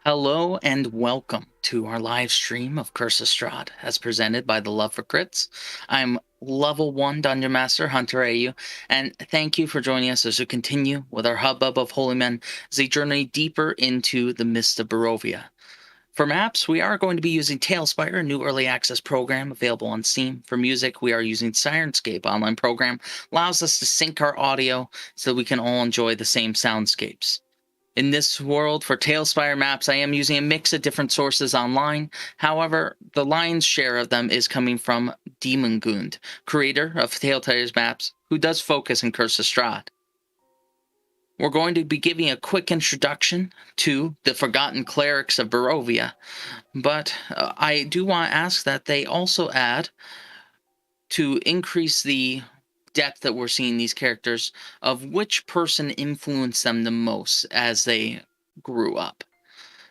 Hello and welcome to our live stream of Curse of Strahd, as presented by the Love for Crits. I'm level 1 Dungeon Master Hunter AU, and thank you for joining us as we continue with our hubbub of holy men as they journey deeper into the mist of Barovia. For maps, we are going to be using Tailspire, a new early access program available on Steam. For music, we are using Sirenscape online program, allows us to sync our audio so we can all enjoy the same soundscapes. In this world, for Tailspire maps, I am using a mix of different sources online. However, the lion's share of them is coming from Demon Gund, creator of Telltale's maps, who does focus in Curse of Strahd. We're going to be giving a quick introduction to the Forgotten Clerics of Barovia, but I do want to ask that they also add, to increase the depth that we're seeing these characters, of which person influenced them the most as they grew up.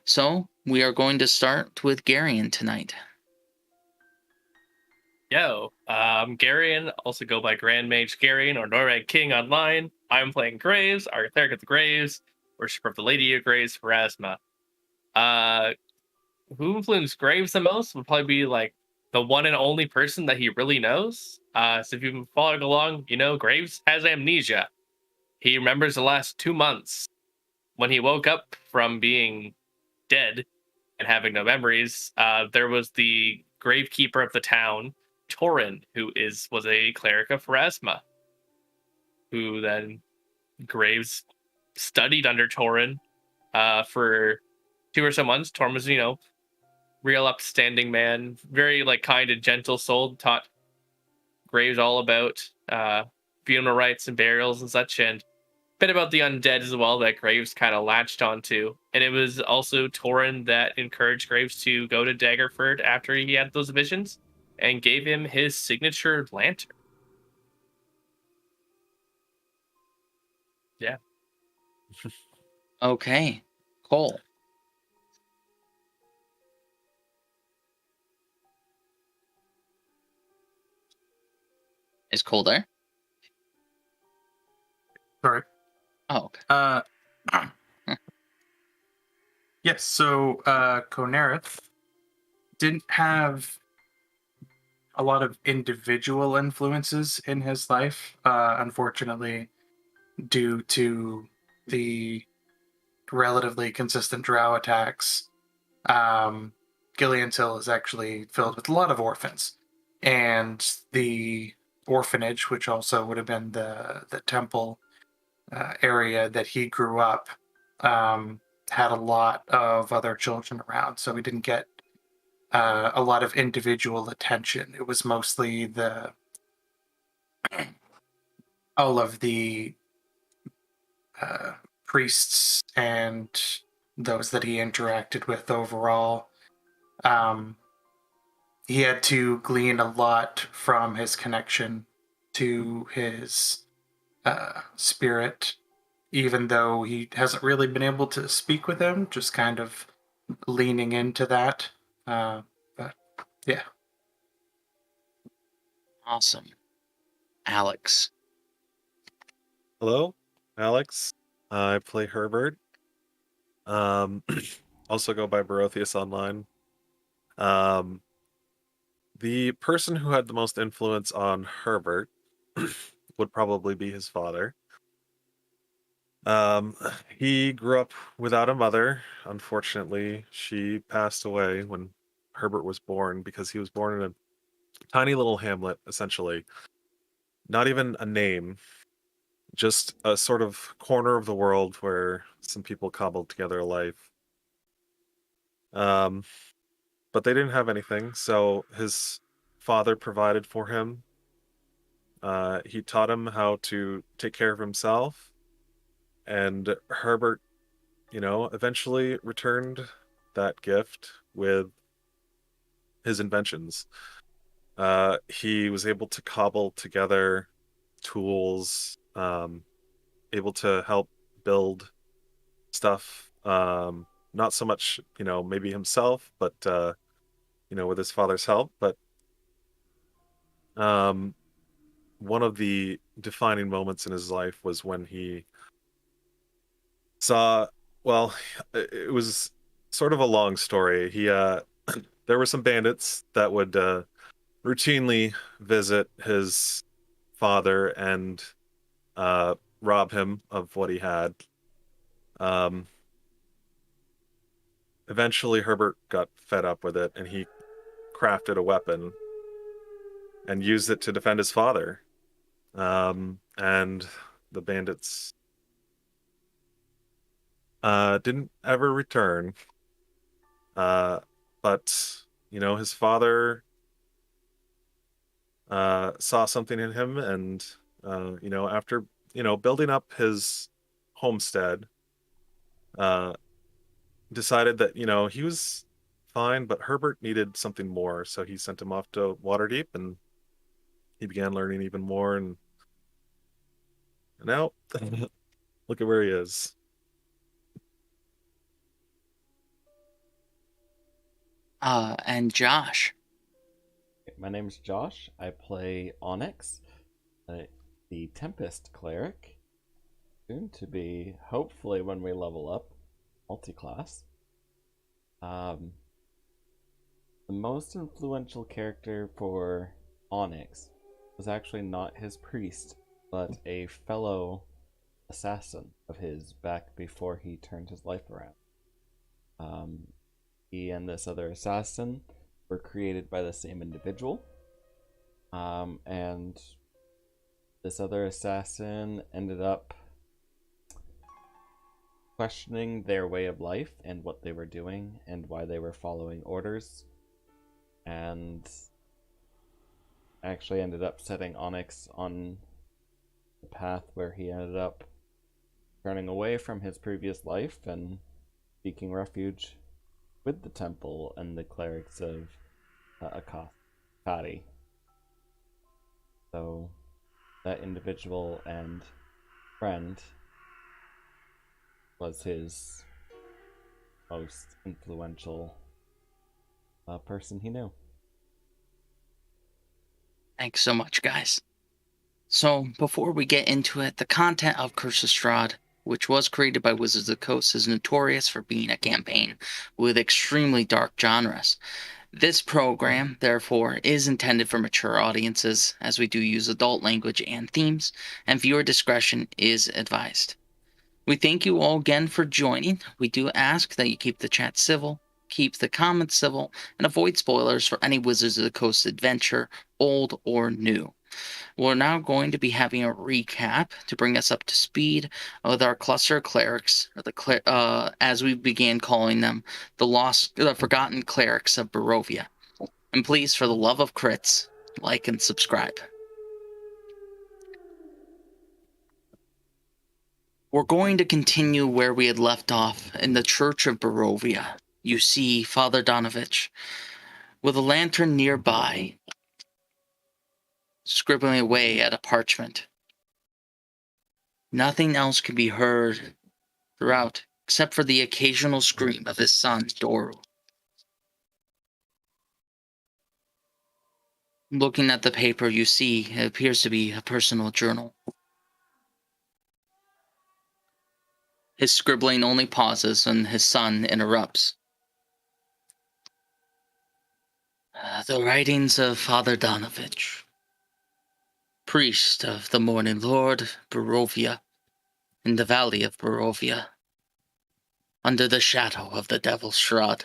So we are going to start with Garion tonight. Garion, also go by Grand Mage Garion or Norrag King online. I'm playing Graves, our Cleric of the Graves, Worshipper of the Lady of Graves, Pharasma. Who influenced Graves the most would probably be like the one and only person that he really knows. So if you've been following along, you know Graves has amnesia. He remembers the last 2 months when he woke up from being dead and having no memories. There was the gravekeeper of the town, Torin, who was a cleric of Pharasma, who then Graves studied under Torin for 2 or so months. Torin was, real upstanding man, very kind and gentle soul, taught Graves all about funeral rites and burials and such, and a bit about the undead as well that Graves kind of latched onto. And it was also Torin that encouraged Graves to go to Daggerford after he had those visions and gave him his signature lantern. Yeah. Okay, Cole. Is Cole there? Sorry. Oh, okay. Yes, so Konerith didn't have a lot of individual influences in his life, unfortunately, due to the relatively consistent drow attacks. Gillian's Hill is actually filled with a lot of orphans, and the orphanage, which also would have been the temple area that he grew up, had a lot of other children around, so we didn't get a lot of individual attention. It was mostly all of the priests and those that he interacted with overall. He had to glean a lot from his connection to his spirit, even though he hasn't really been able to speak with him, just kind of leaning into that. But yeah. Awesome. Alex. Hello, Alex. I play Herbert. Also go by Barotheus online. The person who had the most influence on Herbert would probably be his father. He grew up without a mother. Unfortunately, she passed away when Herbert was born because he was born in a tiny little hamlet, essentially. Not even a name, just a sort of corner of the world where some people cobbled together a life. But they didn't have anything, so his father provided for him. He taught him how to take care of himself, and Herbert, eventually returned that gift with his inventions. He was able to cobble together tools, able to help build stuff. Not so much, maybe himself, but with his father's help. But one of the defining moments in his life was when he saw, well, it was sort of a long story. He there were some bandits that would routinely visit his father and rob him of what he had. Um, Eventually, Herbert got fed up with it, and he crafted a weapon and used it to defend his father. And the bandits didn't ever return. But his father saw something in him, and after building up his homestead, uh, decided that he was fine, but Herbert needed something more, so he sent him off to Waterdeep, and he began learning even more, and now look at where he is. And Josh. My name is Josh. I play Onyx, the Tempest Cleric. Soon to be, hopefully, when we level up, multi-class. The most influential character for Onyx was actually not his priest, but a fellow assassin of his back before he turned his life around. He and this other assassin were created by the same individual. And this other assassin ended up questioning their way of life and what they were doing and why they were following orders, and actually ended up setting Onyx on the path where he ended up turning away from his previous life and seeking refuge with the temple and the clerics of Akari. So that individual and friend was his most influential person he knew. Thanks so much, guys. So, before we get into it, the content of Curse of Strahd, which was created by Wizards of the Coast, is notorious for being a campaign with extremely dark genres. This program, therefore, is intended for mature audiences, as we do use adult language and themes, and viewer discretion is advised. We thank you all again for joining. We do ask that you keep the chat civil, keep the comments civil, and avoid spoilers for any Wizards of the Coast adventure, old or new. We're now going to be having a recap to bring us up to speed with our cluster of clerics, or as we began calling them, the forgotten clerics of Barovia. And please, for the love of crits, like and subscribe. We're going to continue where we had left off in the Church of Barovia. You see Father Donovich with a lantern nearby, scribbling away at a parchment. Nothing else can be heard throughout, except for the occasional scream of his son, Doru. Looking at the paper, you see it appears to be a personal journal. His scribbling only pauses when his son interrupts. The writings of Father Donovich, priest of the Morning Lord, Barovia, in the valley of Barovia, under the shadow of the Devil's Strahd.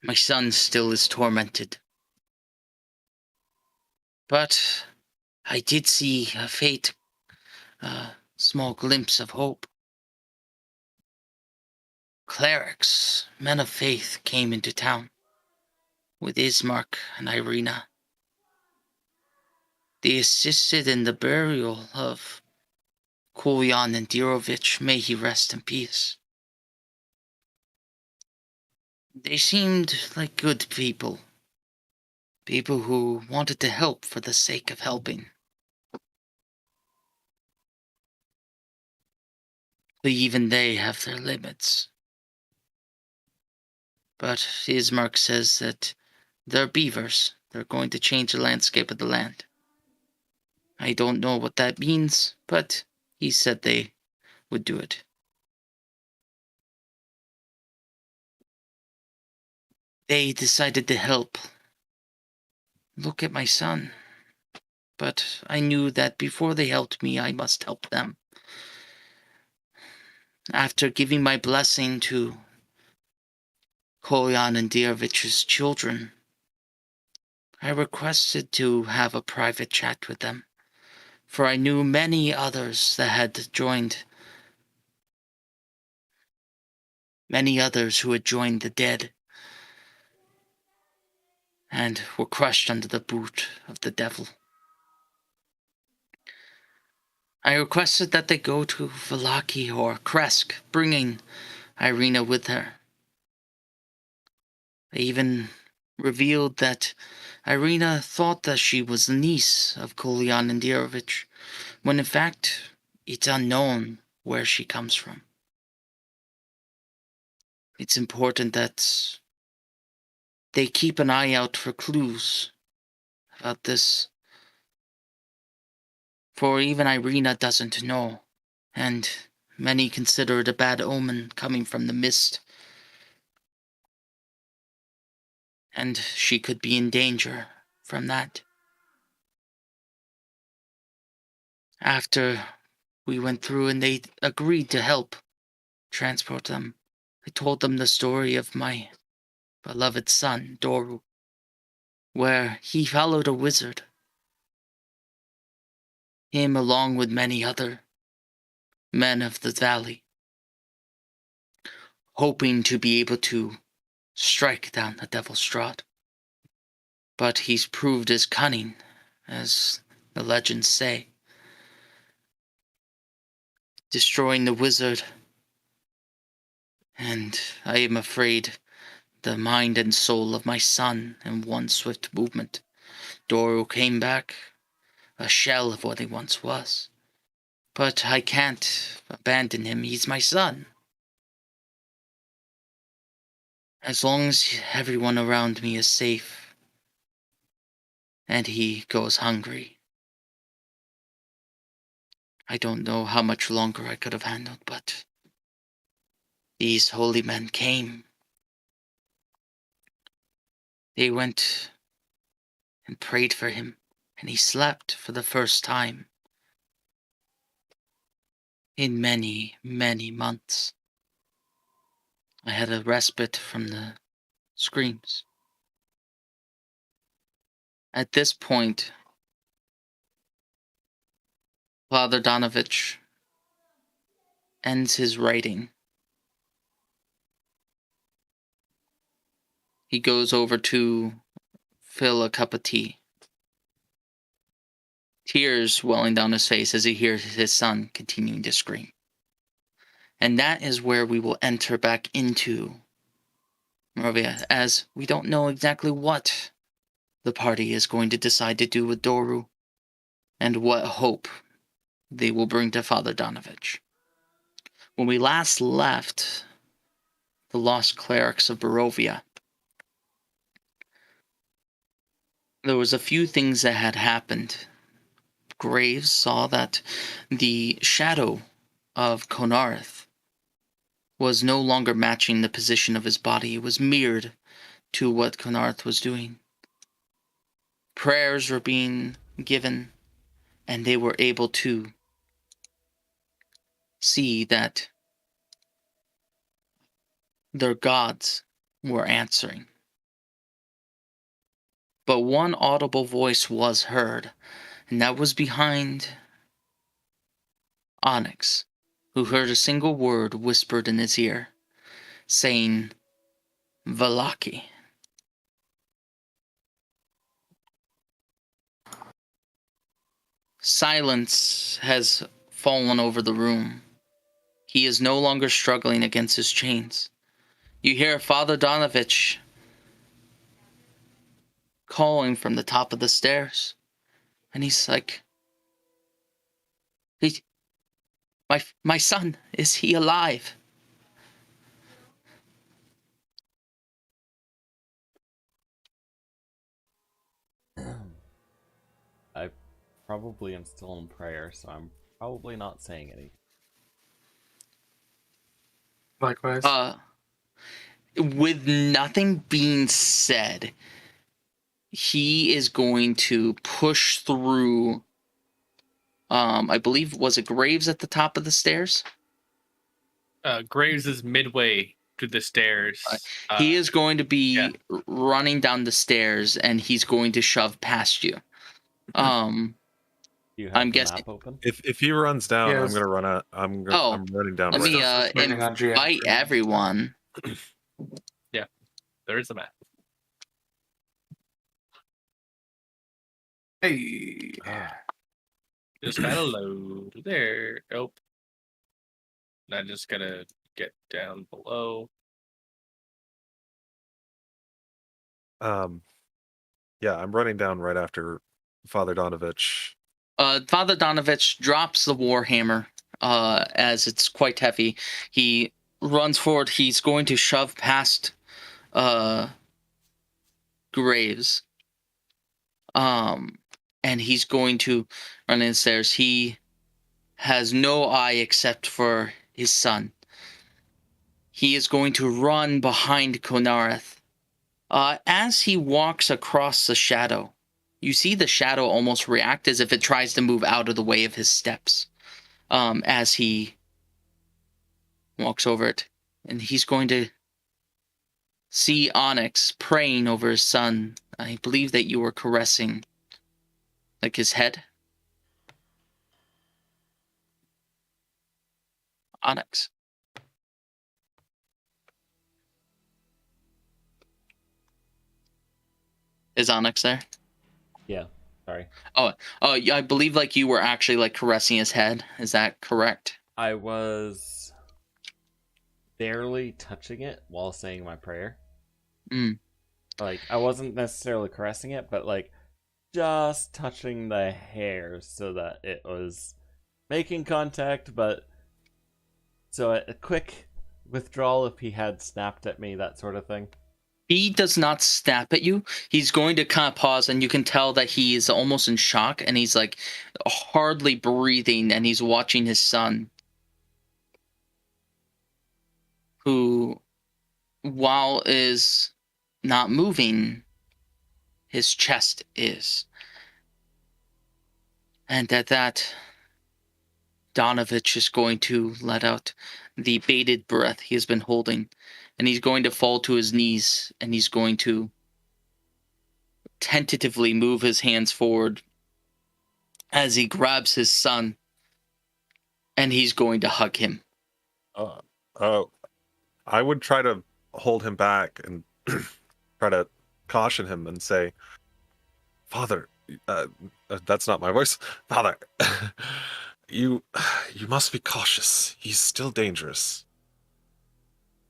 My son still is tormented. But I did see a small glimpse of hope. Clerics, men of faith, came into town with Ismark and Irina. They assisted in the burial of Kulyan and Dirovich. May he rest in peace. They seemed like good people. People who wanted to help for the sake of helping. But even they have their limits. But Ismark says that they're beavers. They're going to change the landscape of the land. I don't know what that means, but he said they would do it. They decided to help. Look at my son. But I knew that before they helped me, I must help them. After giving my blessing to Kolyan and Diavich's children, I requested to have a private chat with them, for I knew many others that had joined, many others who had joined the dead and were crushed under the boot of the devil. I requested that they go to Valaki or Kresk, bringing Irina with her. They even revealed that Irina thought that she was the niece of Kolyan and Diarovich, when in fact it's unknown where she comes from. It's important that they keep an eye out for clues about this, for even Irina doesn't know, and many consider it a bad omen coming from the mist, and she could be in danger from that. After we went through and they agreed to help transport them, I told them the story of my beloved son, Doru, where he followed a wizard, him along with many other men of the valley, hoping to be able to strike down the Devil Strahd. But he's proved as cunning as the legends say, destroying the wizard, and I am afraid the mind and soul of my son in one swift movement. Doru came back, a shell of what he once was. But I can't abandon him, he's my son. As long as everyone around me is safe, and he goes hungry, I don't know how much longer I could have handled, but these holy men came. They went and prayed for him, and he slept for the first time in many, many months. I had a respite from the screams. At this point, Father Donovich ends his writing. He goes over to fill a cup of tea, tears welling down his face as he hears his son continuing to scream. And that is where we will enter back into Moravia, as we don't know exactly what the party is going to decide to do with Doru, and what hope they will bring to Father Donovich. When we last left the lost clerics of Barovia, there was a few things that had happened. Graves saw that the shadow of Konarth was no longer matching the position of his body. It was mirrored to what Konarth was doing. Prayers were being given, and they were able to see that their gods were answering. But one audible voice was heard, and that was behind Onyx, who heard a single word whispered in his ear, saying, Valaki. Silence has fallen over the room. He is no longer struggling against his chains. You hear Father Donovich calling from the top of the stairs. And he's like, he, my son, is he alive? I probably am still in prayer, so I'm probably not saying anything. Likewise. with nothing being said, he is going to push through. I believe, was it Graves at the top of the stairs? Graves is midway to the stairs. He is going to be yeah. running down the stairs, and he's going to shove past you. Do you have I'm the guessing. map open? If he runs down, I'm Yes. gonna run out. I'm running down Let right me now. Just moving on GM invite screen. everyone. There is a map. Hey. Just gotta load there. Nope. I just gotta get down below. Yeah, I'm running down right after Father Donovich. Father Donovich drops the warhammer as it's quite heavy. He runs forward. He's going to shove past Graves. And he's going to run in the stairs. He has no eye except for his son. He is going to run behind Konareth. As he walks across the shadow, you see the shadow almost react as if it tries to move out of the way of his steps. As he walks over it, and he's going to see Onyx praying over his son. I believe that you were caressing, like, his head. Onyx. Is Onyx there? Yeah. Sorry. Yeah, I believe like you were actually like caressing his head. Is that correct? I was barely touching it while saying my prayer. Mm. Like, I wasn't necessarily caressing it, but like just touching the hair so that it was making contact, but so a quick withdrawal if he had snapped at me, that sort of thing. He does not snap at you. He's going to kind of pause, and you can tell that he is almost in shock, and he's like hardly breathing, and he's watching his son, who, while is not moving, his chest is. And at that, Donovich is going to let out the bated breath he has been holding, and he's going to fall to his knees, and he's going to tentatively move his hands forward as he grabs his son, and he's going to hug him. I would try to hold him back and try to caution him and say, "Father, that's not my voice. Father, you must be cautious. He's still dangerous.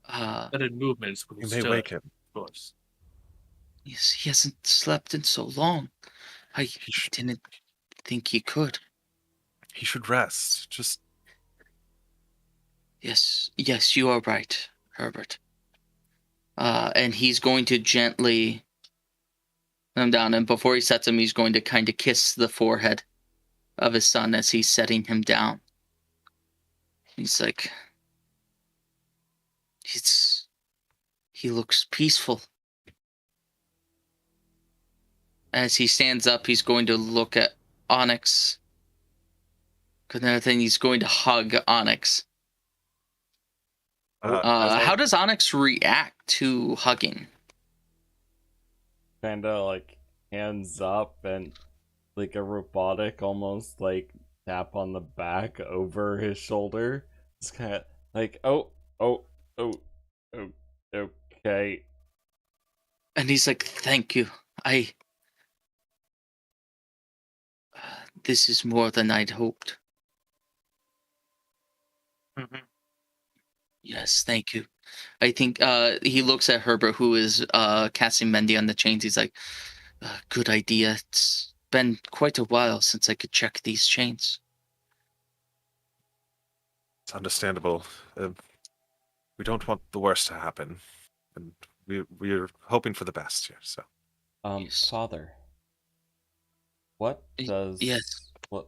Sudden movements will You may stir, wake him. of course. Yes, he hasn't slept in so long. I didn't think he could. He should rest. Just Yes, you are right, Herbert. And he's going to gently let him down, and before he sets him, he's going to kind of kiss the forehead of his son as he's setting him down. He's like, he looks peaceful. As he stands up, he's going to look at Onyx. And then he's going to hug Onyx. How does Onyx react to hugging? Kinda like hands up and like a robotic almost like tap on the back over his shoulder. It's kind of like, oh, okay. And he's like, thank you. This is more than I'd hoped. Mhm. Yes, thank you. I think he looks at Herbert, who is casting Mendy on the chains. He's like, good idea. It's been quite a while since I could check these chains. It's understandable. We don't want the worst to happen, and we're hoping for the best here. So, Yes. Father, what does Yes. what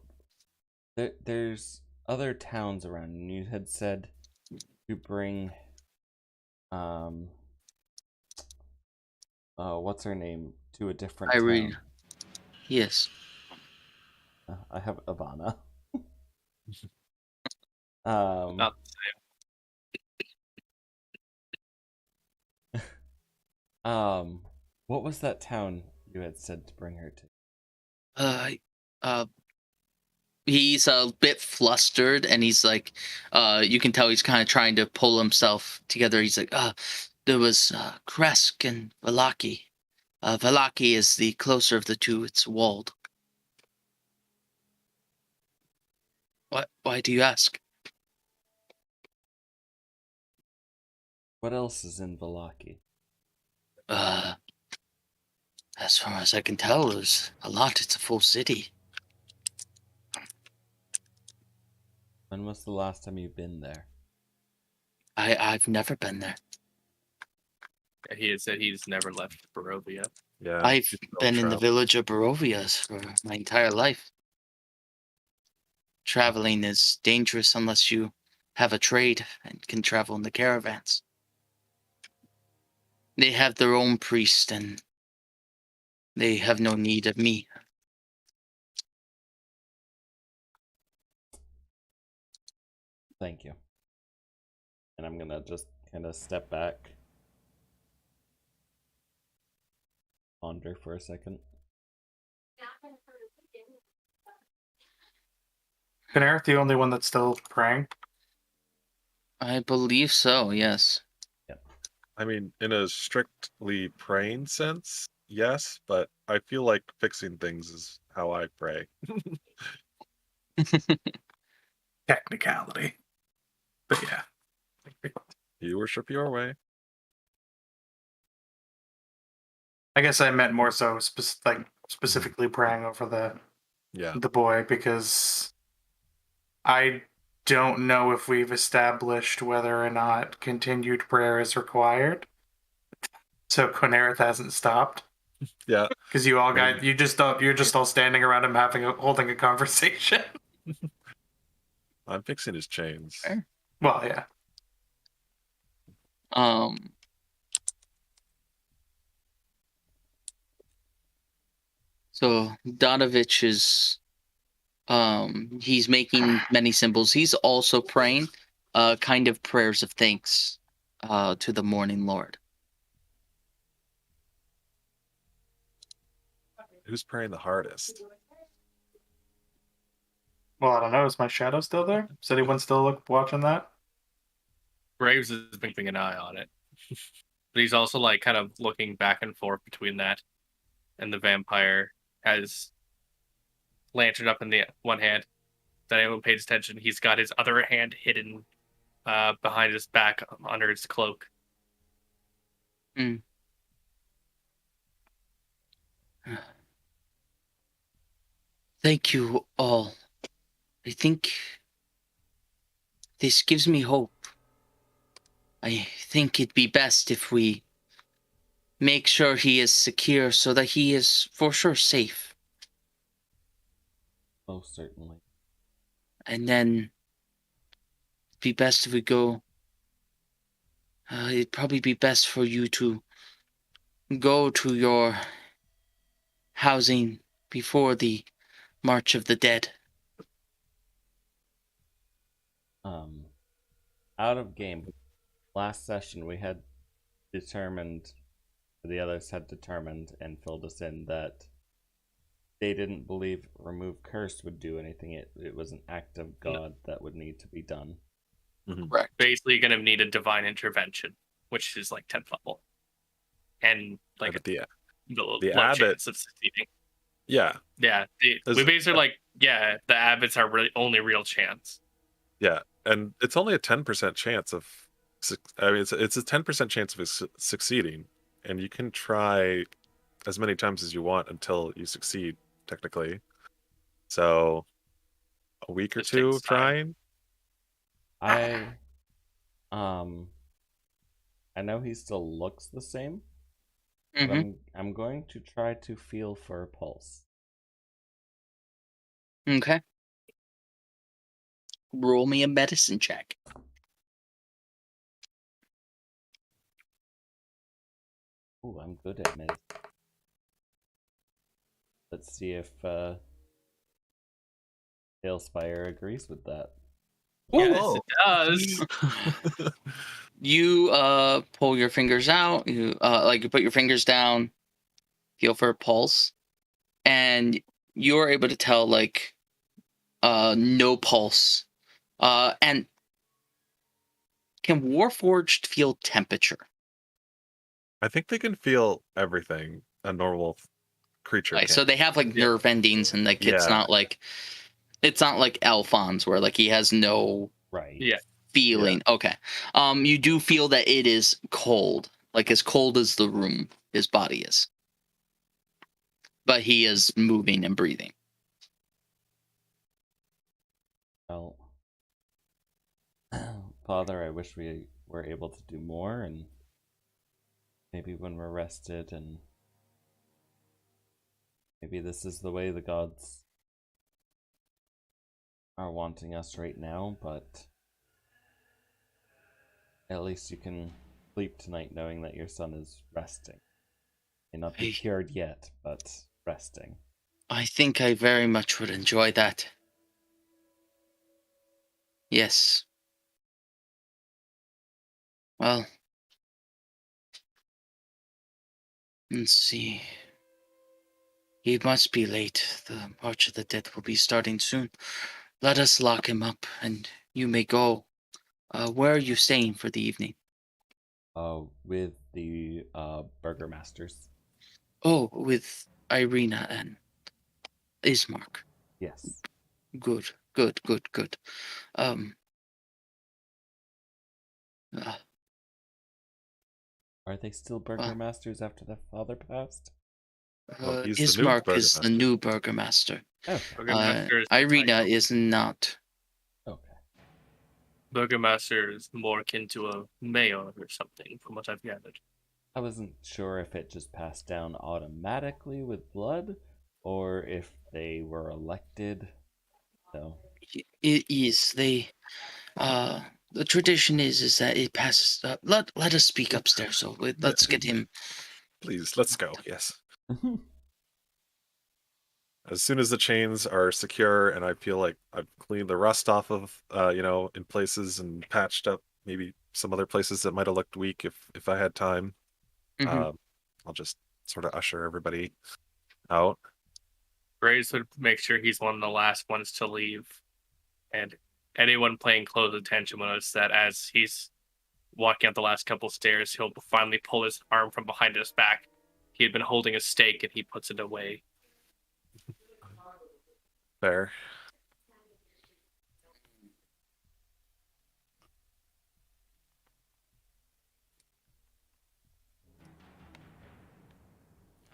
there's other towns around, and you had said to bring what's her name to a different Irene. town. Yes. I have Ivana. um, Not um, what was that town you had said to bring her to? Uh, uh, he's a bit flustered, and he's like, you can tell he's kind of trying to pull himself together. He's like, there was Kresk and Valaki. Valaki is the closer of the two. It's walled. What? Why do you ask? What else is in Valaki? Uh, as far as I can tell, there's a lot. It's a full city. When was the last time you've been there? I've never been there. he had said he's never left Barovia. Yeah. I've she's still been in the trapped. village of Barovias for my entire life. Traveling is dangerous unless you have a trade and can travel in the caravans. They have their own priest, and they have no need of me. Thank you. And I'm gonna just kind of step back, ponder for a second. Kenneth, the only one that's still praying. I believe so, yes. I mean, in a strictly praying sense, yes, but I feel like fixing things is how I pray. Technicality. But yeah. You worship your way. I guess I meant more so specifically praying over Yeah. the boy, because I don't know if we've established whether or not continued prayer is required. So Quanerith hasn't stopped. Yeah. Because you all I mean- you're just all standing around him holding a conversation. I'm fixing his chains. Fair. Well, yeah. So Donovich is he's making many symbols. He's also praying kind of prayers of thanks to the morning Lord. Who's praying the hardest? Well, I don't know. Is my shadow still there? Is anyone still watching that? Graves has been keeping an eye on it. But he's also like kind of looking back and forth between that and the vampire has lantern up in the one hand. If anyone paid attention, he's got his other hand hidden behind his back under his cloak. Mm. Thank you all. I think this gives me hope. I think it'd be best if we make sure he is secure so that he is for sure safe. Most certainly. And then it'd be best if we go. It'd probably be best for you to go to your housing before the March of the Dead. Out of game. Last session we had determined, the others had determined and filled us in that they didn't believe remove curse would do anything. It was an act of God that would need to be done. Correct. Basically, going to need a divine intervention, which is like 10th level, and like But the low abbot- chance of succeeding. Yeah. Yeah, we basically like the abbots are really only real chance. Yeah. And it's only a 10% chance of, I mean, it's a 10% chance of succeeding. And you can try as many times as you want until you succeed, technically. So a week or Just two takes of time. trying. I know he still looks the same, but Mm-hmm. I'm going to try to feel for a pulse. Okay. Roll me a medicine check. Ooh, I'm good at Miz. Let's see if Tailspire agrees with that. Yes, it does. You pull your fingers out. You you put your fingers down, feel for a pulse, and you're able to tell no pulse. And can Warforged feel temperature? I think they can feel everything a normal creature Right. can. So they have like Yeah. nerve endings, and like Yeah. it's not like Alphonse where like he has no Right. Yeah. feeling. Okay. You do feel that it is cold, like as cold as the room his body is, but he is moving and breathing. Well, Father, I wish we were able to do more, and maybe when we're rested, and maybe this is the way the gods are wanting us right now, but at least you can sleep tonight knowing that your son is resting. May not be I- cured yet, but resting. I think I very much would enjoy that. Yes. Well, let's see. He must be late. The March of the Dead will be starting soon. Let us lock him up, and you may go. Where are you staying for the evening? With the burgermasters. Oh, with Irina and Ismark. Yes. Good, good, good, good. Um, uh, Are they still well, burgermasters after their father passed? Well, he's the new Ismark is the burgomaster. new burgomaster. Okay. Burgomaster is the Irina title. is not. Okay. Burgomaster is more akin to a mayor or something, from what I've gathered. I wasn't sure if it just passed down automatically with blood, or if they were elected. So It is. The tradition is that it passes. Let us speak upstairs. So let's get him. Please, let's go. Yes. As soon as the chains are secure and I feel like I've cleaned the rust off of, in places and patched up maybe some other places that might have looked weak if I had time, Mhm. I'll just sort of usher everybody out. Graves would make sure he's one of the last ones to leave, and anyone paying close attention will notice that as he's walking up the last couple stairs, he'll finally pull his arm from behind his back. He had been holding a stake, and he puts it away. Fair.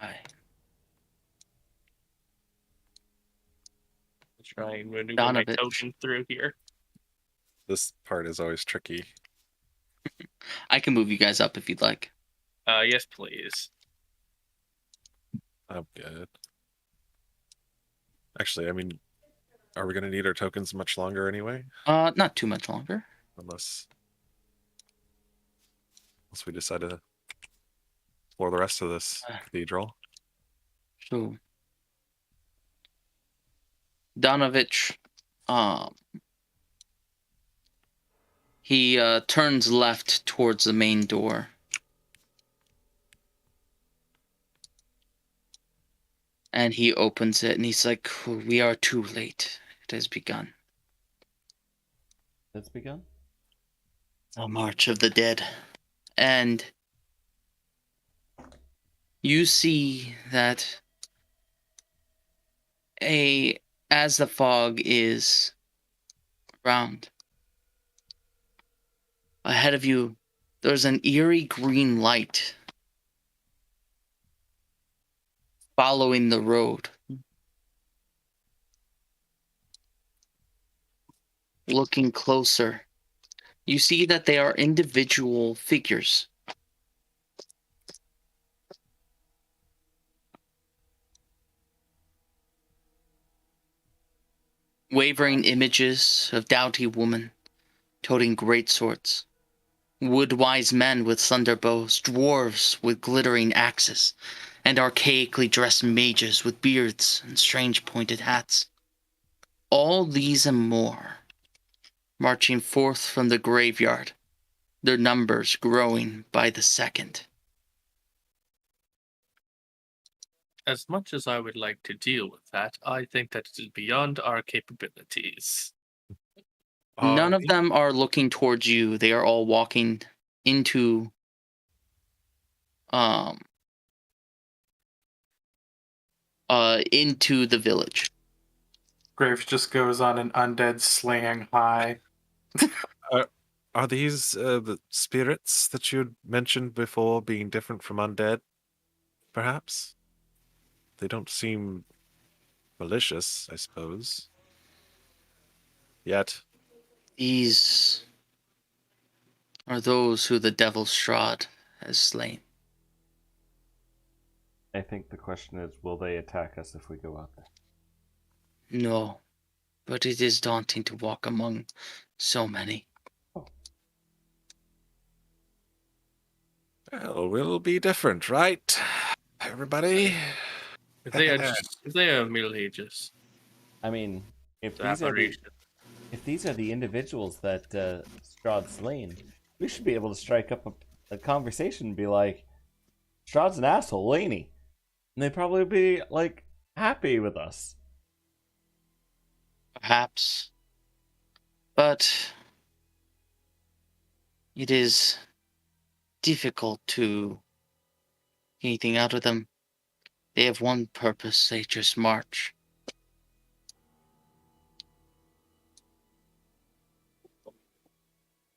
Aye. Try and maneuver my Donovich. token through here. This part is always tricky. I can move you guys up if you'd like. Yes, please. I'm good. Actually, I mean, are we going to need our tokens much longer anyway? Not too much longer. Unless we decide to explore the rest of this cathedral. So, Donovich, um, he turns left towards the main door. And he opens it, and he's like, "We are too late. It has begun. it's begun. The March of the Dead." And you see that as the fog is around, ahead of you, there's an eerie green light following the road. Looking closer, you see that they are individual figures. Wavering images of doughty women toting great swords. wood-wise men with thunder bows, dwarves with glittering axes, and archaically dressed mages with beards and strange pointed hats. All these and more, marching forth from the graveyard, their numbers growing by the second. As much as I would like to deal with that, I think that it is beyond our capabilities. None of them are looking towards you. They are all walking into into the village. Graves just goes on an undead slaying high. Are these the spirits that you had mentioned before being different from undead? Perhaps? They don't seem malicious, I suppose. Yet. These are those who the devil Strahd has slain. I think the question is, will they attack us if we go out there? No, but it is daunting to walk among so many. Well, we'll be different, right? Everybody? If they are Middle Ages, I mean, if the these are the apparition. if these are the individuals that Strahd's slain, we should be able to strike up a conversation and be like, Strahd's an asshole, ain't he? And they'd probably be like happy with us. Perhaps. But it is difficult to get anything out of them. They have one purpose, they just march.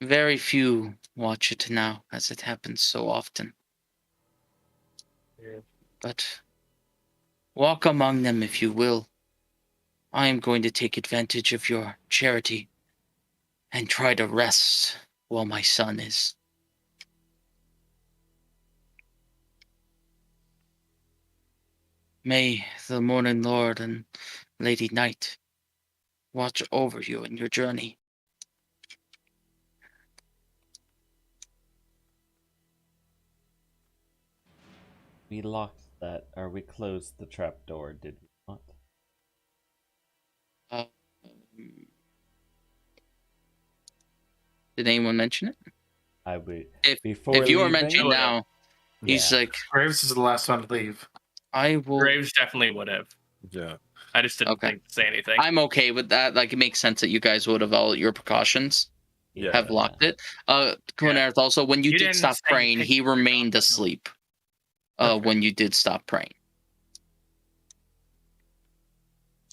Very few watch it now, as it happens so often. Yeah. But walk among them if you will. I am going to take advantage of your charity and try to rest while my son is. May the Morning Lord and Lady Night watch over you in your journey. We locked that, or we closed the trap door, did we not? Uh, did anyone mention it? I would. If Before you are leaving, mentioning now, he's like, Graves is the last one to leave. I will. Graves definitely would have. Yeah. I just didn't Okay. think to say anything. I'm okay with that. Like, it makes sense that you guys would have all your precautions Yeah. have locked it. Konareth, also, when you You did didn't stop say praying, pick he your remained God. asleep. Okay. When you did stop praying.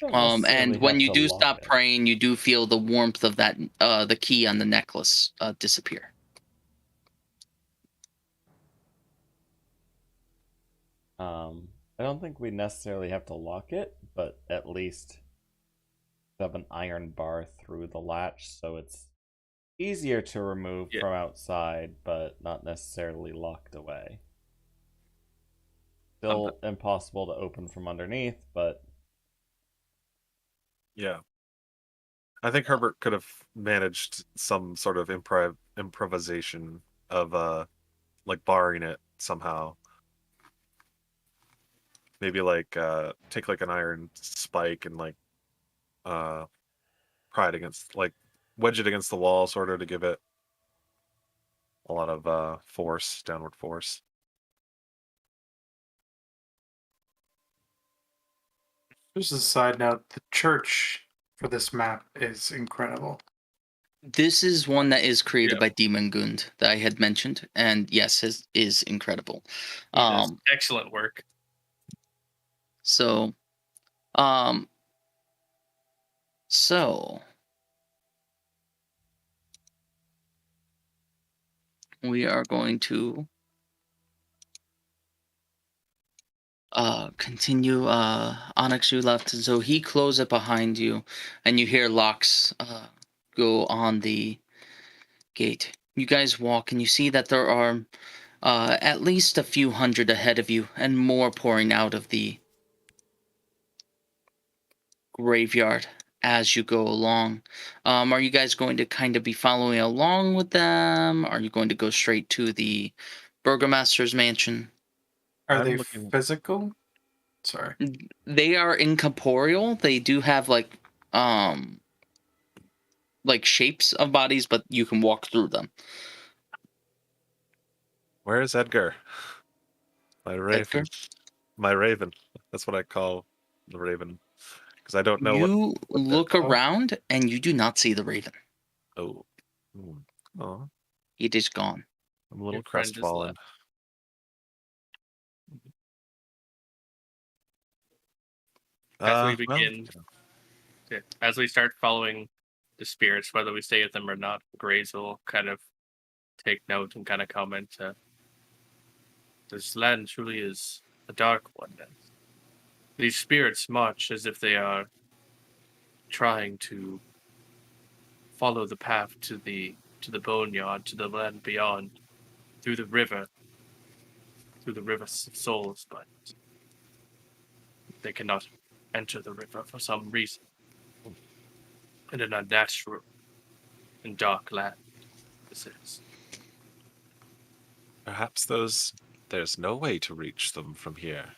Don't And necessarily when have you to do lock stop it. praying, you do feel the warmth of that the key on the necklace disappear. I don't think we necessarily have to lock it, but at least have an iron bar through the latch so it's easier to remove Yeah. from outside, but not necessarily locked away. Still impossible to open from underneath, but Yeah. I think Herbert could have managed some sort of improvisation of like barring it somehow. Maybe like take like an iron spike and like pry it against, like wedge it against the wall sort of to give it a lot of force, downward force. Just a side note, the church for this map is incredible. This is one that is created Yeah. by Demon Gund that I had mentioned, and yes, is incredible. He does excellent work. So we are going to continue. Onyx, you left, and so he closed it behind you, and you hear locks go on the gate. You guys walk, and you see that there are at least a few hundred ahead of you, and more pouring out of the graveyard as you go along. Are you guys going to kind of be following along with them? Are you going to go straight to the burgomaster's mansion? Are I'm they looking. physical? Sorry. They are incorporeal. They do have like shapes of bodies, but you can walk through them. Where is Edgar? My raven. Edgar, My raven. That's what I call the raven. Because I don't know you what they're look called. around and you do not see the raven. Oh. Oh, It is gone. I'm a little Your friend is crestfallen. left. As we Well, begin, as we start following the spirits, whether we stay with them or not, Graves will kind of take note and kind of comment. This land truly is a dark one. And these spirits march as if they are trying to follow the path to the boneyard, to the land beyond, through the river of souls, but they cannot enter the river for some reason. In an unnatural and dark land, this is. perhaps there's no way to reach them from here.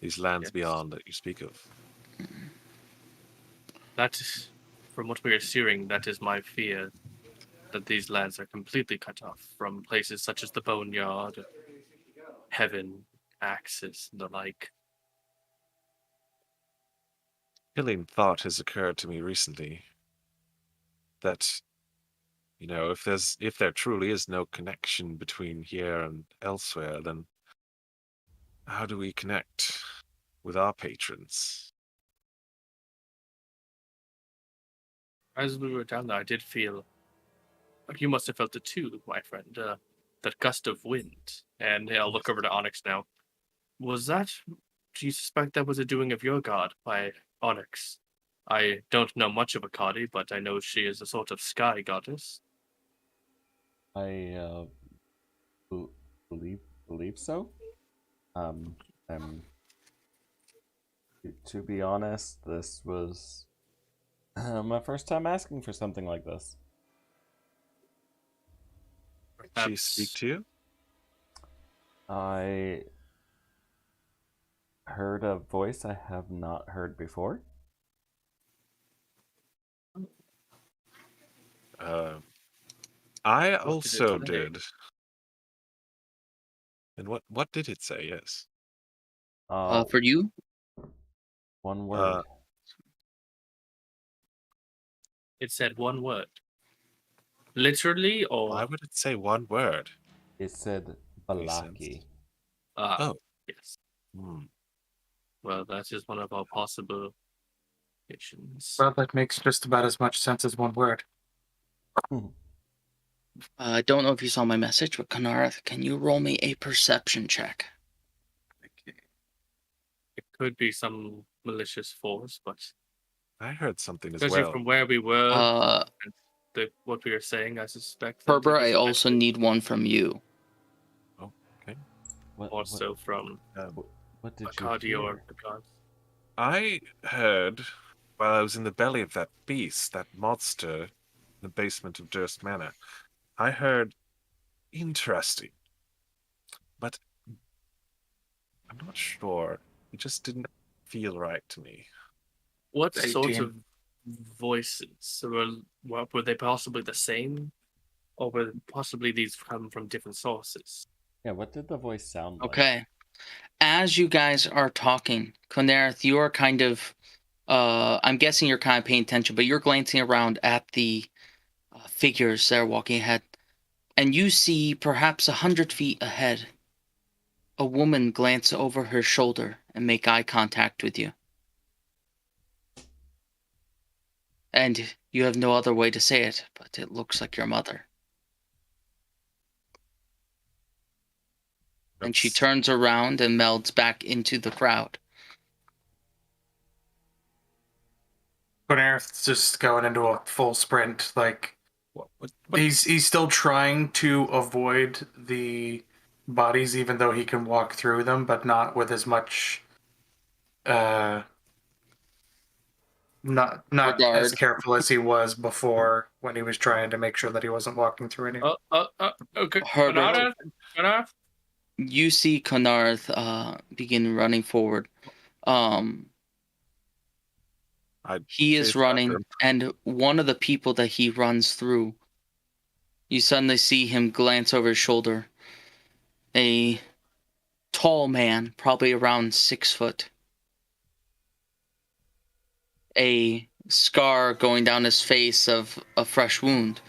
These lands Yes. beyond that you speak of. That is, from what we are hearing, that is my fear, that these lands are completely cut off from places such as the Boneyard, Heaven, Axis, and the like. Killing thought has occurred to me recently that, if there truly is no connection between here and elsewhere, then how do we connect with our patrons? As we were down there, I did feel, like you must have felt it too, my friend, that gust of wind. And I'll look over to Onyx now. Was that, do you suspect that was a doing of your god by Onyx? I don't know much of Akadi, but I know she is a sort of sky goddess. I bel- believe so. Um, um, to be honest, this was my first time asking for something like this. Did she speak to you? I heard a voice I have not heard before. I What did it also say? did. And what did it say? Yes. For you, One word. It said one word. Literally, or Why would it say one word? It said Makes sense. Balaki. Oh. yes. Hmm. Well, that is one of our possible missions. Well, that makes just about as much sense as one word. I don't know if you saw my message, but Kanareth, can you roll me a perception check? It could be some malicious force, but I heard something as especially well. from where we were, and what we were saying, I suspect that Herbert, it I is also need one from you. Oh, okay. also from What did you Akadi or hear? the gods. I heard while I was in the belly of that beast, that monster, in the basement of Durst Manor. I heard interesting, but I'm not sure. It just didn't feel right to me. What 18. sort of voices were they possibly the same, or were possibly these come from different sources? Yeah, what did the voice sound like? Okay. As you guys are talking, Konerith, you are kind of, I'm guessing you're kind of paying attention, but you're glancing around at the figures that are walking ahead, and you see perhaps 100 feet ahead a woman glance over her shoulder and make eye contact with you. And you have no other way to say it, but it looks like your mother. And she That's- turns around and melds back into the crowd. Konerith's just going into a full sprint. Like what- he's still trying to avoid the bodies, even though he can walk through them, but not with as much not as regard. careful as he was before when he was trying to make sure that he wasn't walking through any. Okay. Herbert, Konareth? you see Konarth begin running forward. I He is chased after running, him. and one of the people that he runs through, you suddenly see him glance over his shoulder. A tall man, probably around 6 foot. A scar going down his face of a fresh wound,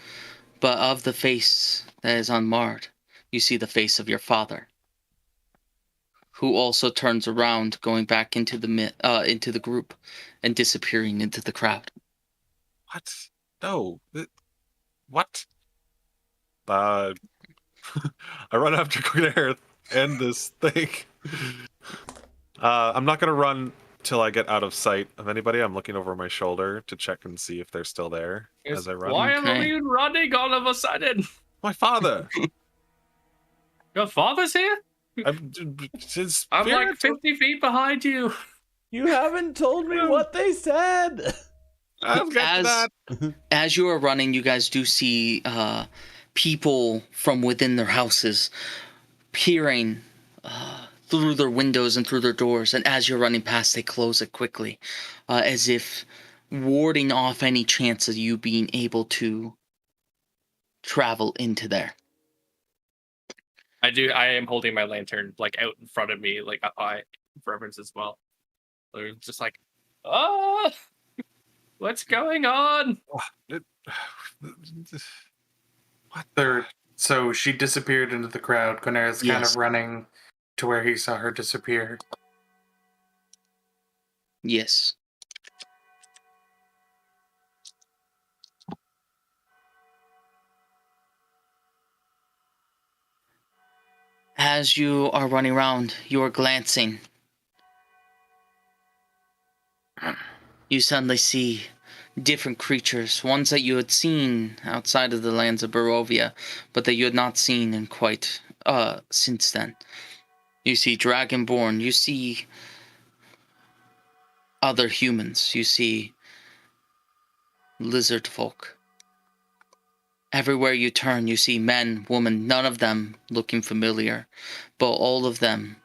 but of the face that is unmarred, you see the face of your father, who also turns around, going back into the group, and disappearing into the crowd. What? No. What? I run after Queen and this thing. I'm not gonna run till I get out of sight of anybody. I'm looking over my shoulder to check and see if they're still there as I run. Why are Okay. we running all of a sudden? My father. Your father's here? His I'm like spirit? 50 feet behind you. You haven't told me what they said. I'll get to that. As you are running, you guys do see people from within their houses peering through their windows and through their doors. And as you're running past, they close it quickly, as if warding off any chance of you being able to travel into there. I am holding my lantern like out in front of me, like I reference as well. They're just like, oh, what's going on? What? So she disappeared into the crowd. Konarath's kind Yes. of running to where he saw her disappear. Yes. As you are running around, you are glancing. You suddenly see different creatures, ones that you had seen outside of the lands of Barovia, but that you had not seen in quite since then. You see Dragonborn, you see other humans, you see lizard folk. Everywhere you turn, you see men, women, none of them looking familiar, but all of them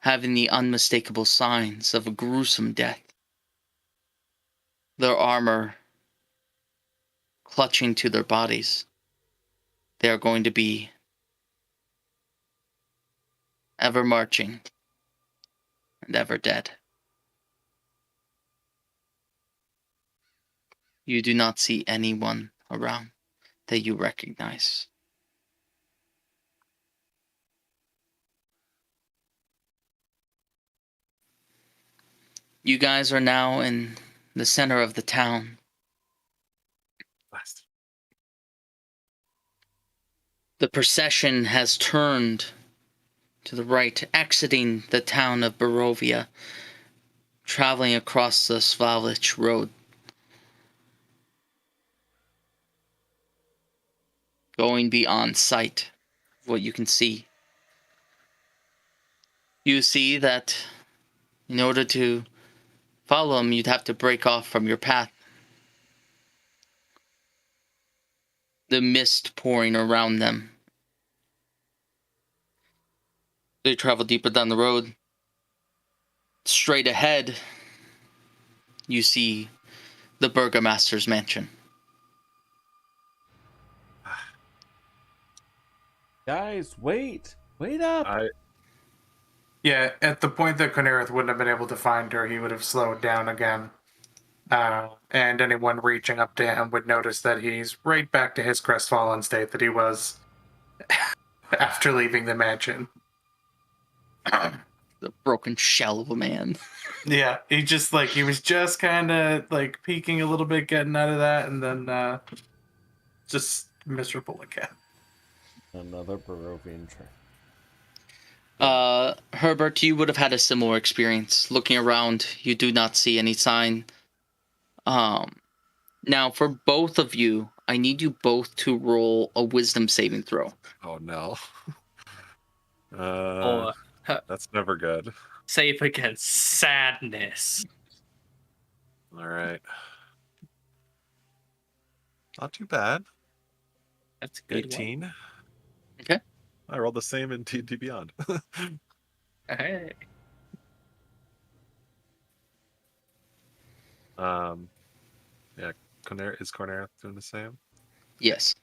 having the unmistakable signs of a gruesome death. Their armor clutching to their bodies. They are going to be ever marching and ever dead. You do not see anyone around that you recognize. You guys are now in the center of the town. The procession has turned to the right, exiting the town of Barovia, traveling across the Svalich Road. Going beyond sight of what you can see. You see that in order to follow them, you'd have to break off from your path. The mist pouring around them. They travel deeper down the road. Straight ahead, you see the Burgomaster's mansion. Guys, wait up. Yeah, at the point that Konarath wouldn't have been able to find her, he would have slowed down again. And anyone reaching up to him would notice that he's right back to his crestfallen state that he was after leaving the mansion. The broken shell of a man. Yeah, he was just kind of like peeking a little bit, getting out of that, and then just miserable again. Another Barovian trick. Herbert, you would have had a similar experience. Looking around, you do not see any sign. Now, for both of you, I need you both to roll a wisdom saving throw. Oh no. Oh, That's never good. safe against sadness. All right. Not too bad. That's a good 18. Okay. I rolled the same in D&D Beyond. one. Hey. Yeah. Is Cornera doing the same? Yes.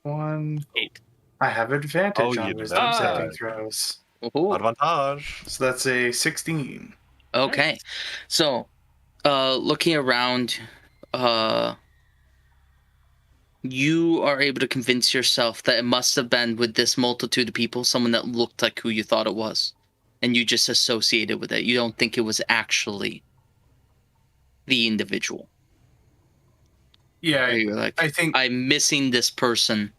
One. 8. I have advantage Oh, on you wisdom saving nutbag. throws. Ooh. Advantage. So that's a 16. Okay. So, looking around, you are able to convince yourself that it must have been with this multitude of people, someone that looked like who you thought it was. And you just associated with it. You don't think it was actually the individual. Yeah, Or you're like, I think I'm missing this person,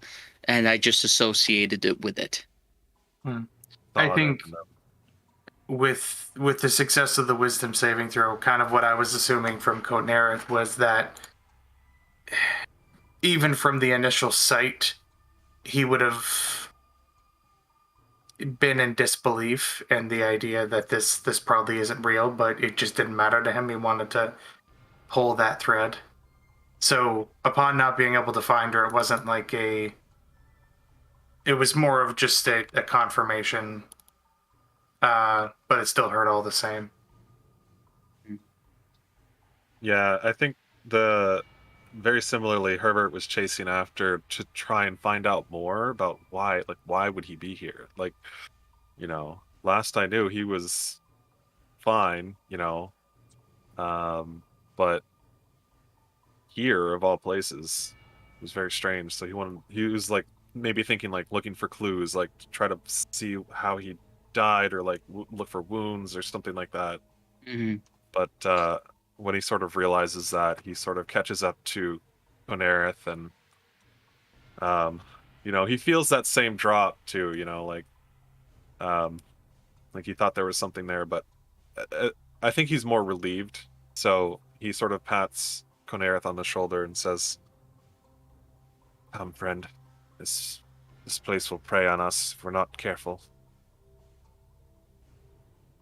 and I just associated it with it. I Thought it, think with the success of the wisdom saving throw, kind of what I was assuming from Conerith was that even from the initial sight, he would have been in disbelief and the idea that this probably isn't real, but it just didn't matter to him. He wanted to pull that thread. So upon not being able to find her, it wasn't like it was more of just a confirmation. But it still hurt all the same. Yeah, I think very similarly, Herbert was chasing after to try and find out more about why would he be here? Like, last I knew he was fine, but here of all places was very strange. So he was like maybe thinking like looking for clues, like to try to see how he died or like look for wounds or something like that. Mm-hmm. But when he sort of realizes that, he sort of catches up to Onerith and he feels that same drop too, like he thought there was something there, but I think he's more relieved. So he sort of pats Conerith on the shoulder and says, "Come, friend. This place will prey on us if we're not careful.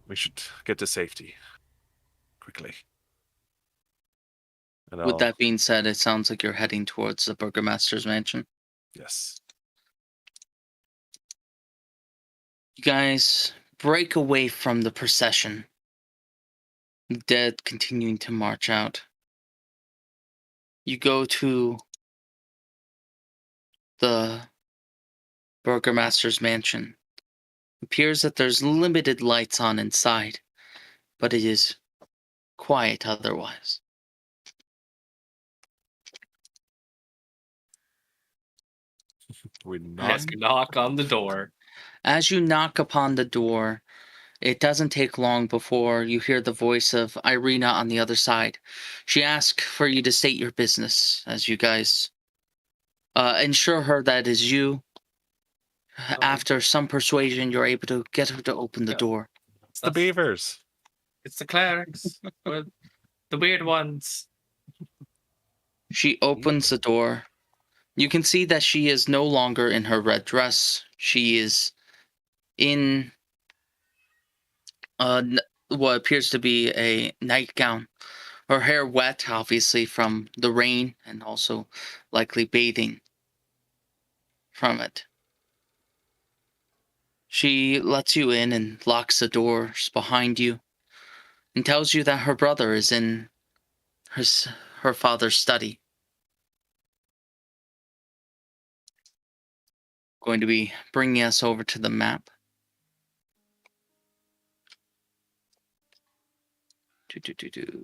We should get to safety quickly." And With I'll that being said, it sounds like you're heading towards the Burgomaster's mansion. yes. You guys break away from the procession. The dead continuing to march out. You go to the Burgomaster's mansion. It appears that there's limited lights on inside, but it is quiet otherwise. We not. Let's knock on the door. As you knock upon the door, it doesn't take long before you hear the voice of Irina on the other side. She asks for you to state your business as you guys ensure her that is you. After some persuasion, you're able to get her to open the door. It's the beavers. It's the clerics. We're the weird ones. She opens the door. You can see that she is no longer in her red dress. She is in what appears to be a nightgown. Her hair wet, obviously, from the rain and also likely bathing from it. She lets you in and locks the doors behind you and tells you that her brother is in her father's study. Going to be bringing us over to the map. Do.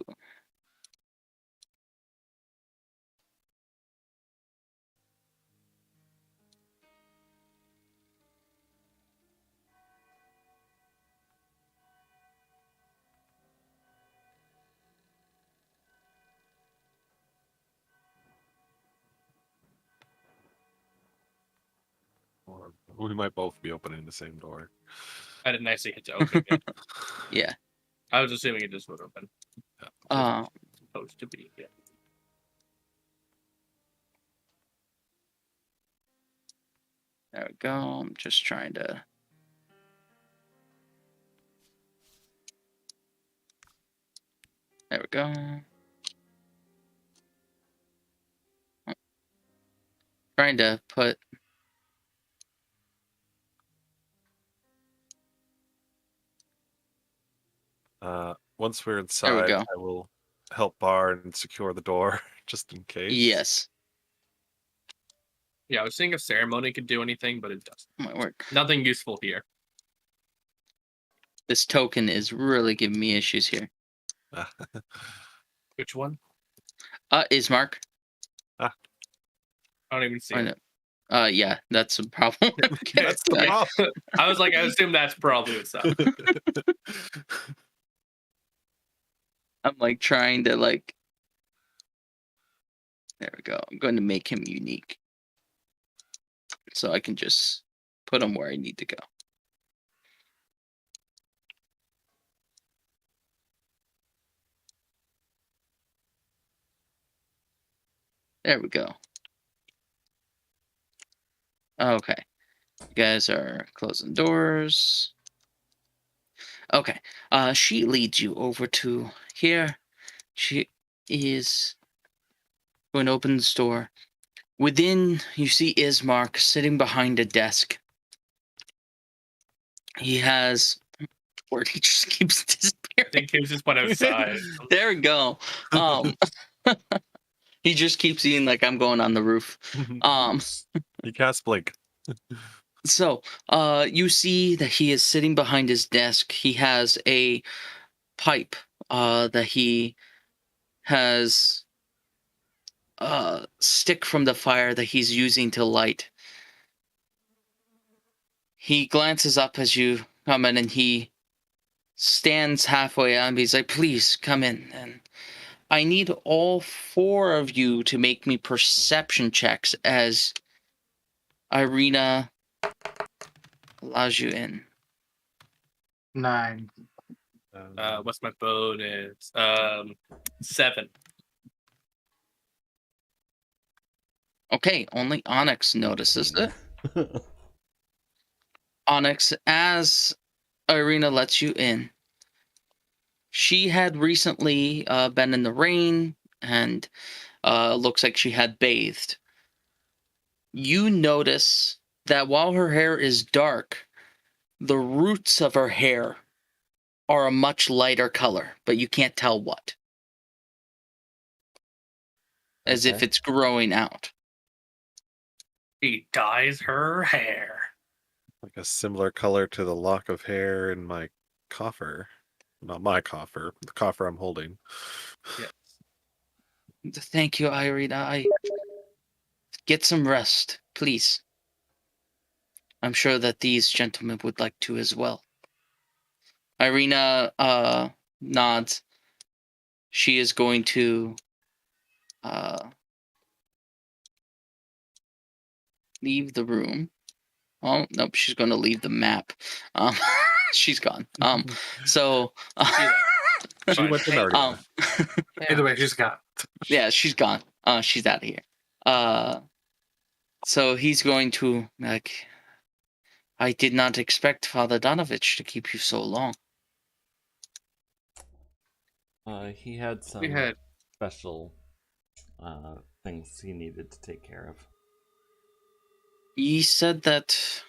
Or we might both be opening the same door. I didn't actually hit to open it. Yeah. I was assuming it just would open. Supposed to be, yeah. There we go. I'm just trying to. There we go. Trying to put. Once we're There we inside, go. I will help bar and secure the door just in case. Yes. Yeah, I was seeing if ceremony could do anything, but it doesn't. Might work. Nothing useful here. This token is really giving me issues here. Which one? Ismark. I don't even see I it. know. Yeah, that's a problem. That's the Okay. problem. I was like, I assume that's probably what's up. I'm like trying to like. There we go. I'm going to make him unique, so I can just put him where I need to go. There we go. Okay. You guys are closing doors. Okay. She leads you over to here. She is going to open the door. Within, you see Ismark sitting behind a desk. He has... Where he just keeps I disappearing. think he just went outside. There we go. He just keeps eating like I'm going on the roof. You cast Blink. So, you see that he is sitting behind his desk. He has a pipe that he has stick from the fire that he's using to light. He glances up as you come in and he stands halfway out and he's like, please come in. And I need all four of you to make me perception checks as Irina allows you in. 9. What's my bonus? 7. Okay, only Onyx notices it. Onyx, as Irina lets you in, she had recently been in the rain and looks like she had bathed. You notice that while her hair is dark, the roots of her hair are a much lighter color, but you can't tell what. As if Okay. it's growing out. She dyes her hair. Like a similar color to the lock of hair in my coffer. Not my coffer, the coffer I'm holding. Yes. Thank you, Irina. Get some rest, please. I'm sure that these gentlemen would like to as well. Irina nods. She is going to leave the room. Oh, nope, she's going to leave the map. She's gone. So She went to Narnia. Either way, she's got. yeah, she's gone. She's out of here. So he's going to like. I did not expect Father Donovich to keep you so long. He had some We had special things he needed to take care of. He said that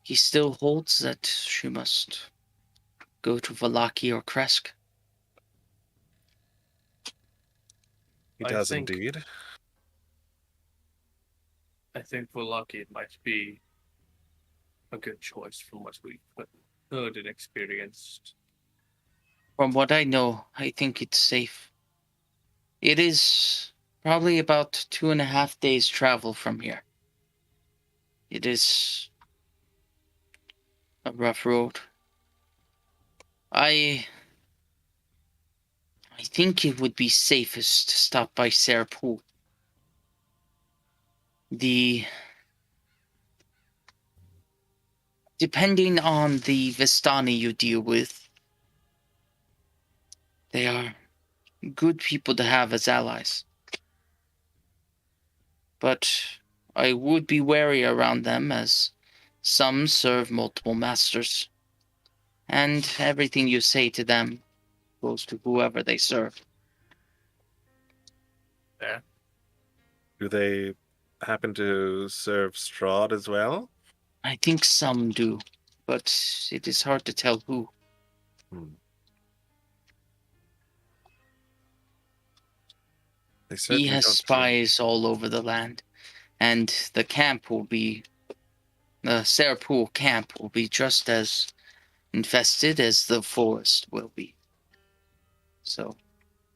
he still holds that she must go to Valaki or Kresk. He I does think- indeed. I think we're lucky it might be a good choice from what we've heard and experienced. From what I know, I think it's safe. It is probably about 2.5 days travel from here. It is a rough road. I think it would be safest to stop by Serpul. Depending on the Vistani you deal with, they are good people to have as allies. But I would be wary around them, as Some serve multiple masters, and everything you say to them goes to whoever they serve. There. Do they happen to serve Strahd as well? I think some do, but it is hard to tell who. Hmm. They He certainly has don't seem. spies all over the land, and the Sarapool camp will be just as infested as the forest will be. So,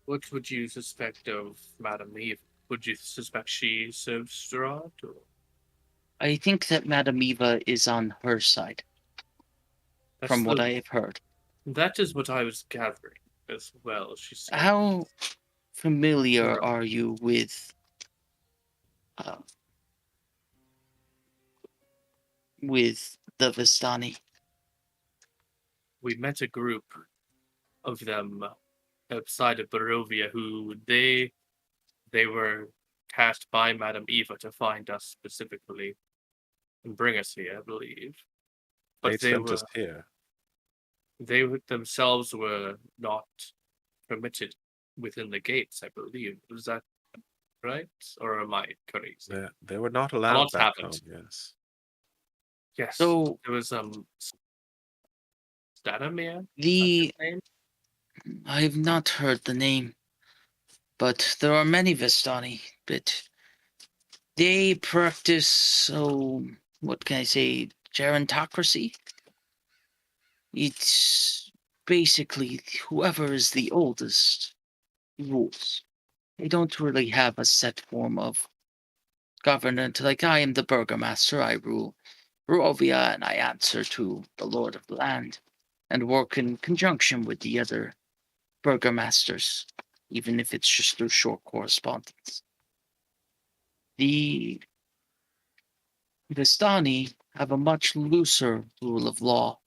What would you suspect of Madame Eve? Would you suspect she serves Strahd? Or... I think that Madame Eva is on her side, That's from what the. I have heard. That is what I was gathering as well. She seemed How familiar more are you uh, with the Vistani? we met a group of them outside of Barovia who they were tasked by Madame Eva to find us specifically and bring us here, I believe. They But sent us here. themselves were not permitted within the gates, I believe. Was that right? Or am I crazy? They were not A allowed lot's back happened. home, yes. Yes. So There was Stadomir? the Name? I've not heard the name, but there are many Vistani, but they practice, what can I say, gerontocracy? It's basically whoever is the oldest rules. They don't really have a set form of government. Like, I am the burgomaster, I rule Barovia, and I answer to the lord of the land, and work in conjunction with the other burgomasters, even if it's just through short correspondence. The Vistani have a much looser rule of law,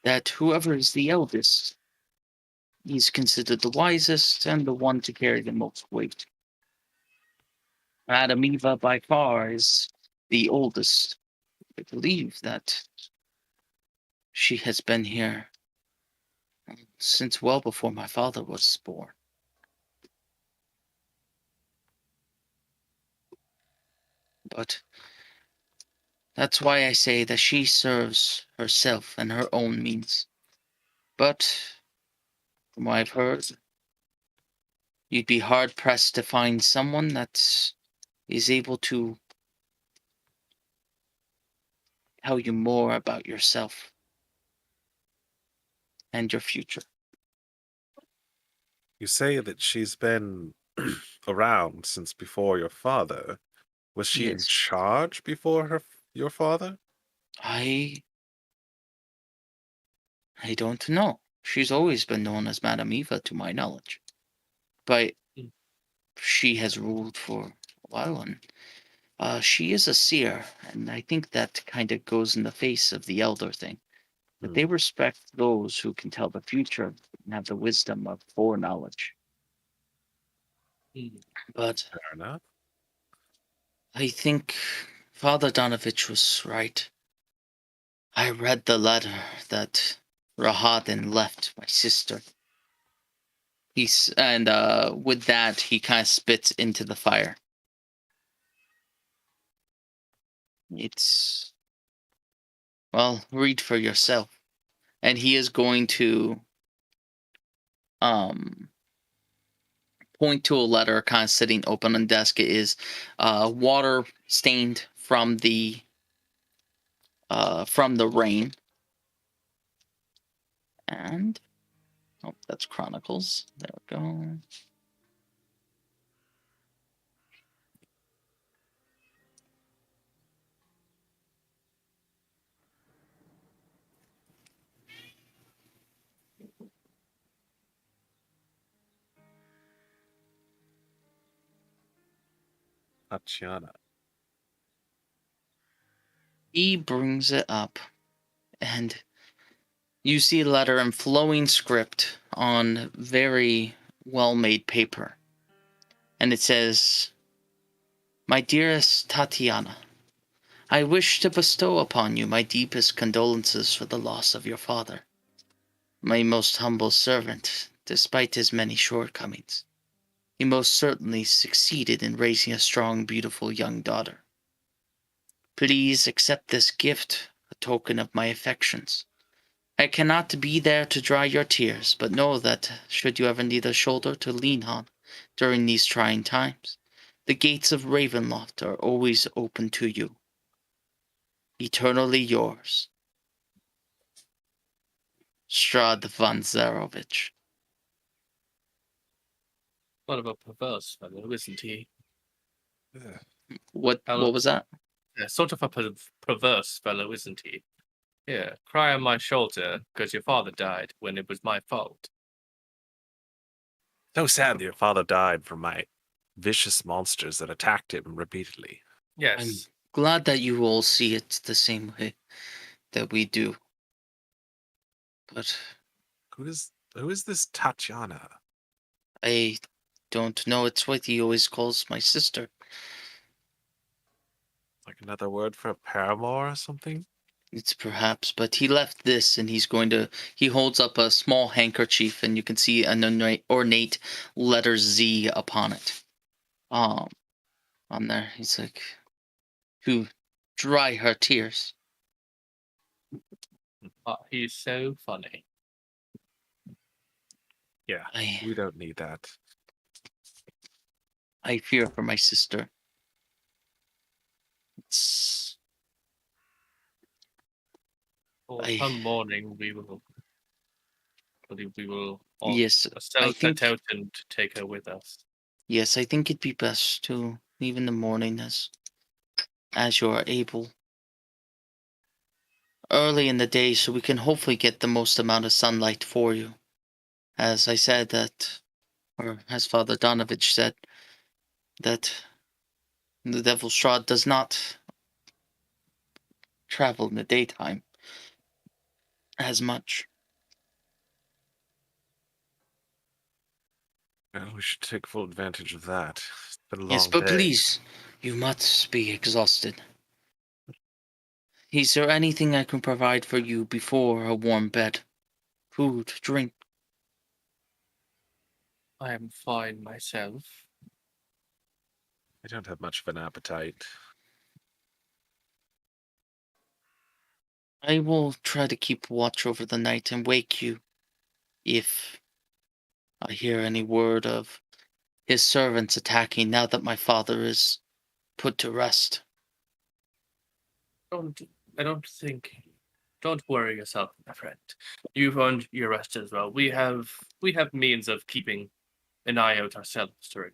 that whoever is the eldest is considered the wisest and the one to carry the most weight. Madame Eva by far is the oldest. I believe that she has been here since well before my father was born. But that's why I say that she serves herself and her own means. But from what I've heard, you'd be hard pressed to find someone that is able to tell you more about yourself and your future. You say that she's been around since before your father. Was she in Yes, charge before your father? I I don't know. She's always been known as Madame Eva, to my knowledge, but Mm. she has ruled for a while, and she is a seer, and I think that kind of goes in the face of the elder thing. But they Hmm, respect those who can tell the future and have the wisdom of foreknowledge. Mm. But fair enough. I think Father Donovich was right. I read the letter that Rahadin left my sister. And with that, he kind of spits into the fire. It's, well, read for yourself. And he is going to um point to a letter kind of sitting open on desk. It is water stained from the rain. And oh, that's Chronicles. There we go. Tatiana. He brings it up, and you see a letter in flowing script on very well made paper. And it says, "My dearest Tatiana, I wish to bestow upon you my deepest condolences for the loss of your father. My most humble servant, despite his many shortcomings. He most certainly succeeded in raising a strong, beautiful young daughter. Please accept this gift, a token of my affections. I cannot be there to dry your tears, but know that should you ever need a shoulder to lean on during these trying times, the gates of Ravenloft are always open to you. Eternally yours, Strahd von Zarovich. What of a perverse fellow, isn't he? Ugh. What was that? Yeah, sort of a perverse fellow, isn't he? Here, cry on my shoulder, because your father died when it was my fault. So sad that your father died from my vicious monsters that attacked him repeatedly. Yes, Glad that you all see it the same way that we do. But Who is this Tatiana? I don't know. It's what he always calls my sister. Like another word for a paramour or something? It's perhaps, but he left this and he holds up a small handkerchief and you can see an ornate letter Z upon it. On there. He's like, to dry her tears. he's so funny. Yeah, we don't need that. I fear for my sister. It's, Well, I, come morning, we will all yes, I think, set out and take her with us. yes, I think it'd be best to leave in the morning as you are able. Early in the day so we can hopefully get the most amount of sunlight for you. As I said that, or as Father Donovich said, that the Devil Strahd does not travel in the daytime as much. Well, we should take full advantage of that. It's been a long Yes, but day. please, you must be exhausted. Is there anything I can provide for you before a warm bed? Food, drink? I am fine myself. I don't have much of an appetite. I will try to keep watch over the night and wake you if I hear any word of his servants attacking now that my father is put to rest. I don't think. Don't worry yourself, my friend. You've earned your rest as well. We have means of keeping an eye out ourselves during.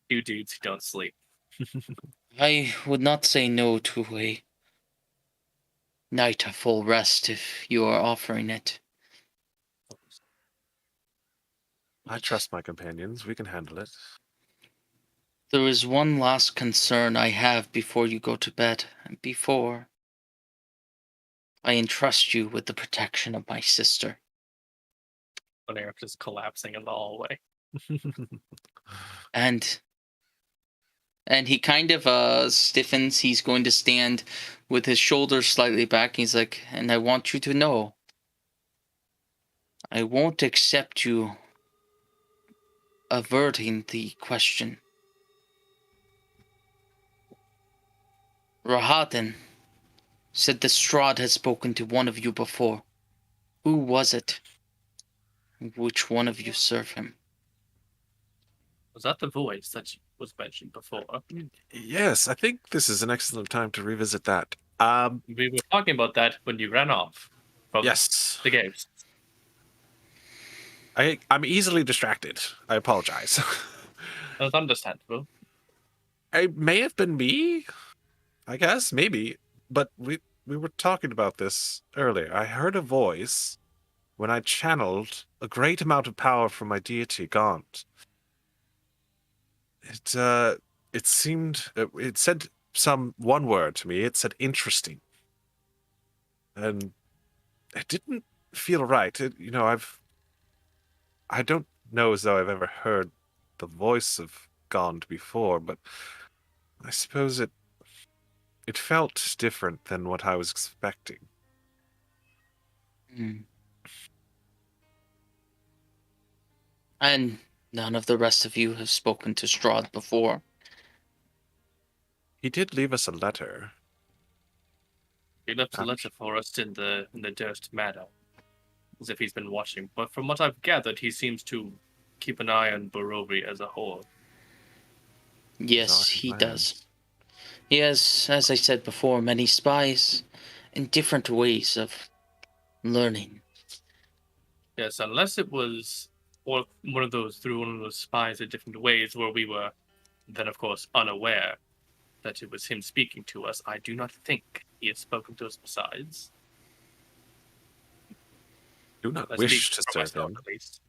You dudes who don't sleep. I would not say no to a night of full rest if you are offering it. I trust my companions. We can handle it. There is one last concern I have before you go to bed, and before I entrust you with the protection of my sister. When just collapsing in the hallway. And he kind of stiffens. He's going to stand with his shoulders slightly back. He's like, and I want you to know, I won't accept you averting the question. Rahadin said the Strahd had spoken to one of you before. Who was it? Which one of you serve him? Was that the voice that was mentioned before? Yes, I think this is an excellent time to revisit that. We were talking about that when you ran off from Yes. the games. I'm easily distracted. I apologize. That's understandable. It may have been me, I guess, maybe. But we were talking about this earlier. I heard a voice when I channeled a great amount of power from my deity, Gaunt. It seemed it said one word to me. It said interesting, and it didn't feel right. I don't know as though I've ever heard the voice of Gond before, but I suppose it felt different than what I was expecting. Hmm. And none of the rest of you have spoken to Strahd before. He did leave us a letter. He left a After- letter for us in the Durst Meadow, as if he's been watching. But from what I've gathered, he seems to keep an eye on Barovia as a whole. Yes, Bizarre he does. plans. He has, as I said before, many spies and different ways of learning. Yes, unless it was or one of those through one of those spies in different ways where we were then of course unaware that it was him speaking to us. I do not think he has spoken to us besides. Do not I speak wish to for serve myself him. at least.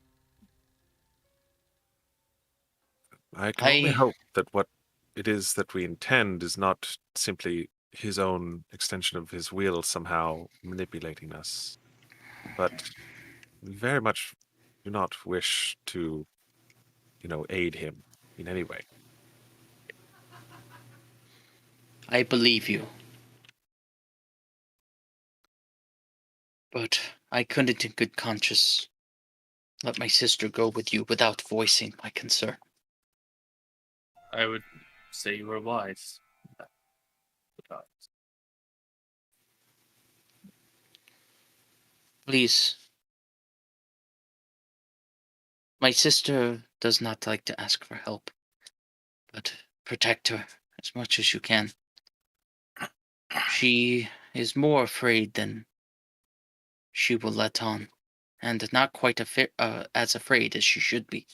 I can only I hope that what it is that we intend is not simply his own extension of his will somehow manipulating us. But we very much do not wish to, aid him in any way. believe you. But I couldn't in good conscience let my sister go with you without voicing my concern. I would say you were wise. Please. My sister does not like to ask for help, but protect her as much as you can. She is more afraid than she will let on, and not quite as afraid as she should be.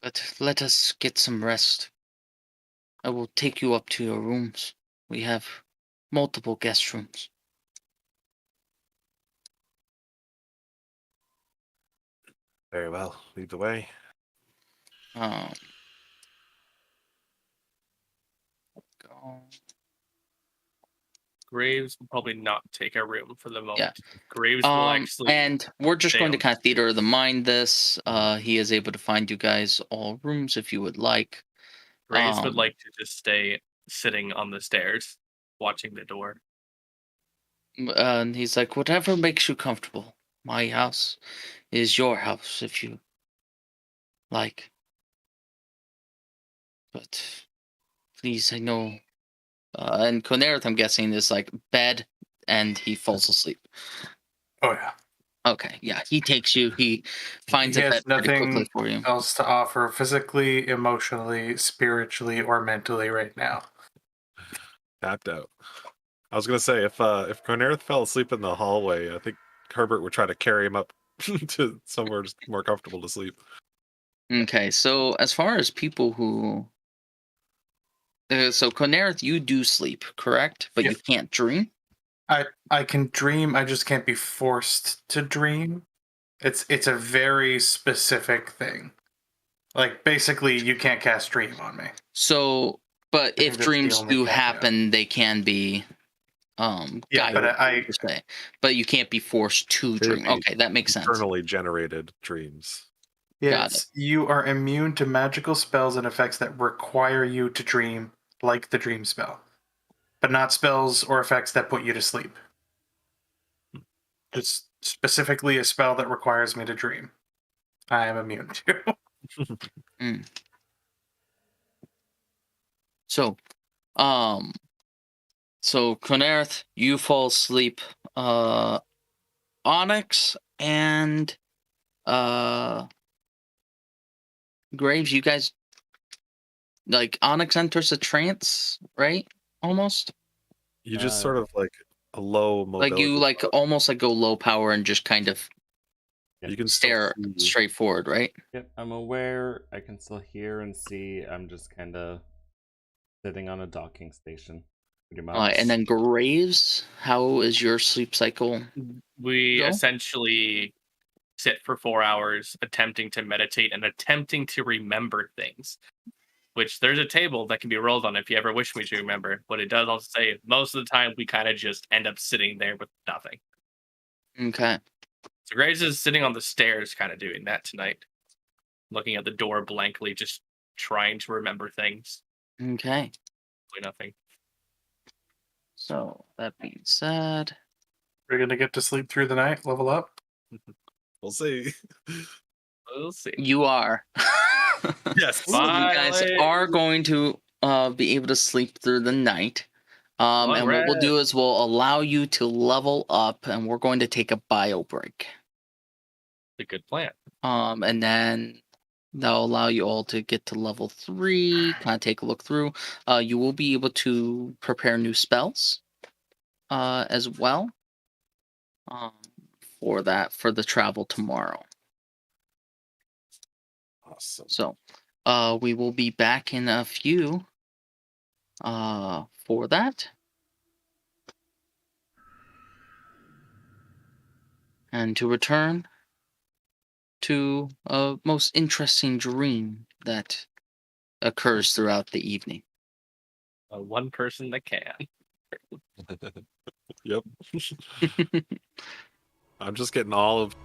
But let us get some rest. I will take you up to your rooms. We have multiple guest rooms. Very well. Lead the way. Um, go. Graves will probably not take a room for the Yeah. moment. Graves will actually And we're just stay going to on kind of theater of the mind this. He is able to find you guys all rooms if you would like. Graves would like to just stay sitting on the stairs, watching the door. And he's like, whatever makes you comfortable. My house is your house if you like. But please, I know. And Konerith, I'm guessing, is like bed and he falls asleep. Oh yeah. Okay, yeah, he takes you. He finds He a bed has pretty quickly nothing for you. else to offer physically, emotionally, spiritually, or mentally right now. Tapped out. I was gonna say if Cornerith fell asleep in the hallway, I think Herbert would try to carry him up to somewhere just more comfortable to sleep. Okay, so as far as people who, so Konerith, you do sleep, correct? But Yeah. you can't dream. I can dream, I just can't be forced to dream. It's a very specific thing. Like basically you can't cast dream on me. So, but I if think that's the dreams only do caveat. happen, they can be Yeah, but guided I per se. But you can't be forced to They would dream. be Okay, that makes sense. Internally generated dreams. Got yes, you are immune to magical spells and effects that require you to dream, like the dream spell. But not spells or effects that put you to sleep. Just specifically a spell that requires me to dream. I am immune to. Mm. So, um, so Konerith, you fall asleep. Onyx and uh Graves, you guys like Onyx enters a trance, right? Almost You just sort of like a low mobility. like you like mode. almost like go low power and just kind of Yeah. You can still stare see. straight forward, right? Yep, I'm aware. I can still hear and see. I'm just kind of sitting on a docking station, pretty much. And then Graves, how is your sleep cycle? We Go? essentially sit for 4 hours attempting to meditate and attempting to remember things. Which there's a table that can be rolled on if you ever wish me to remember. But it does also say most of the time we kind of just end up sitting there with nothing. Okay. So Graves is sitting on the stairs, kind of doing that tonight, looking at the door blankly, just trying to remember things. Okay. Really nothing. So that being said, We're gonna get to sleep through the night, level up. We'll see. We'll see. you are. Yes. So you guys Finally. are going to be able to sleep through the night. Long And what we'll rest. do is we'll allow you to level up, and we're going to take a bio break. A good plan. And then that'll allow you all to get to level 3, kind of take a look through. You will be able to prepare new spells as well um, for the travel tomorrow. Awesome. So we will be back in a few for that. And to return to a most interesting dream that occurs throughout the evening. One person that can. Yep. I'm just getting all of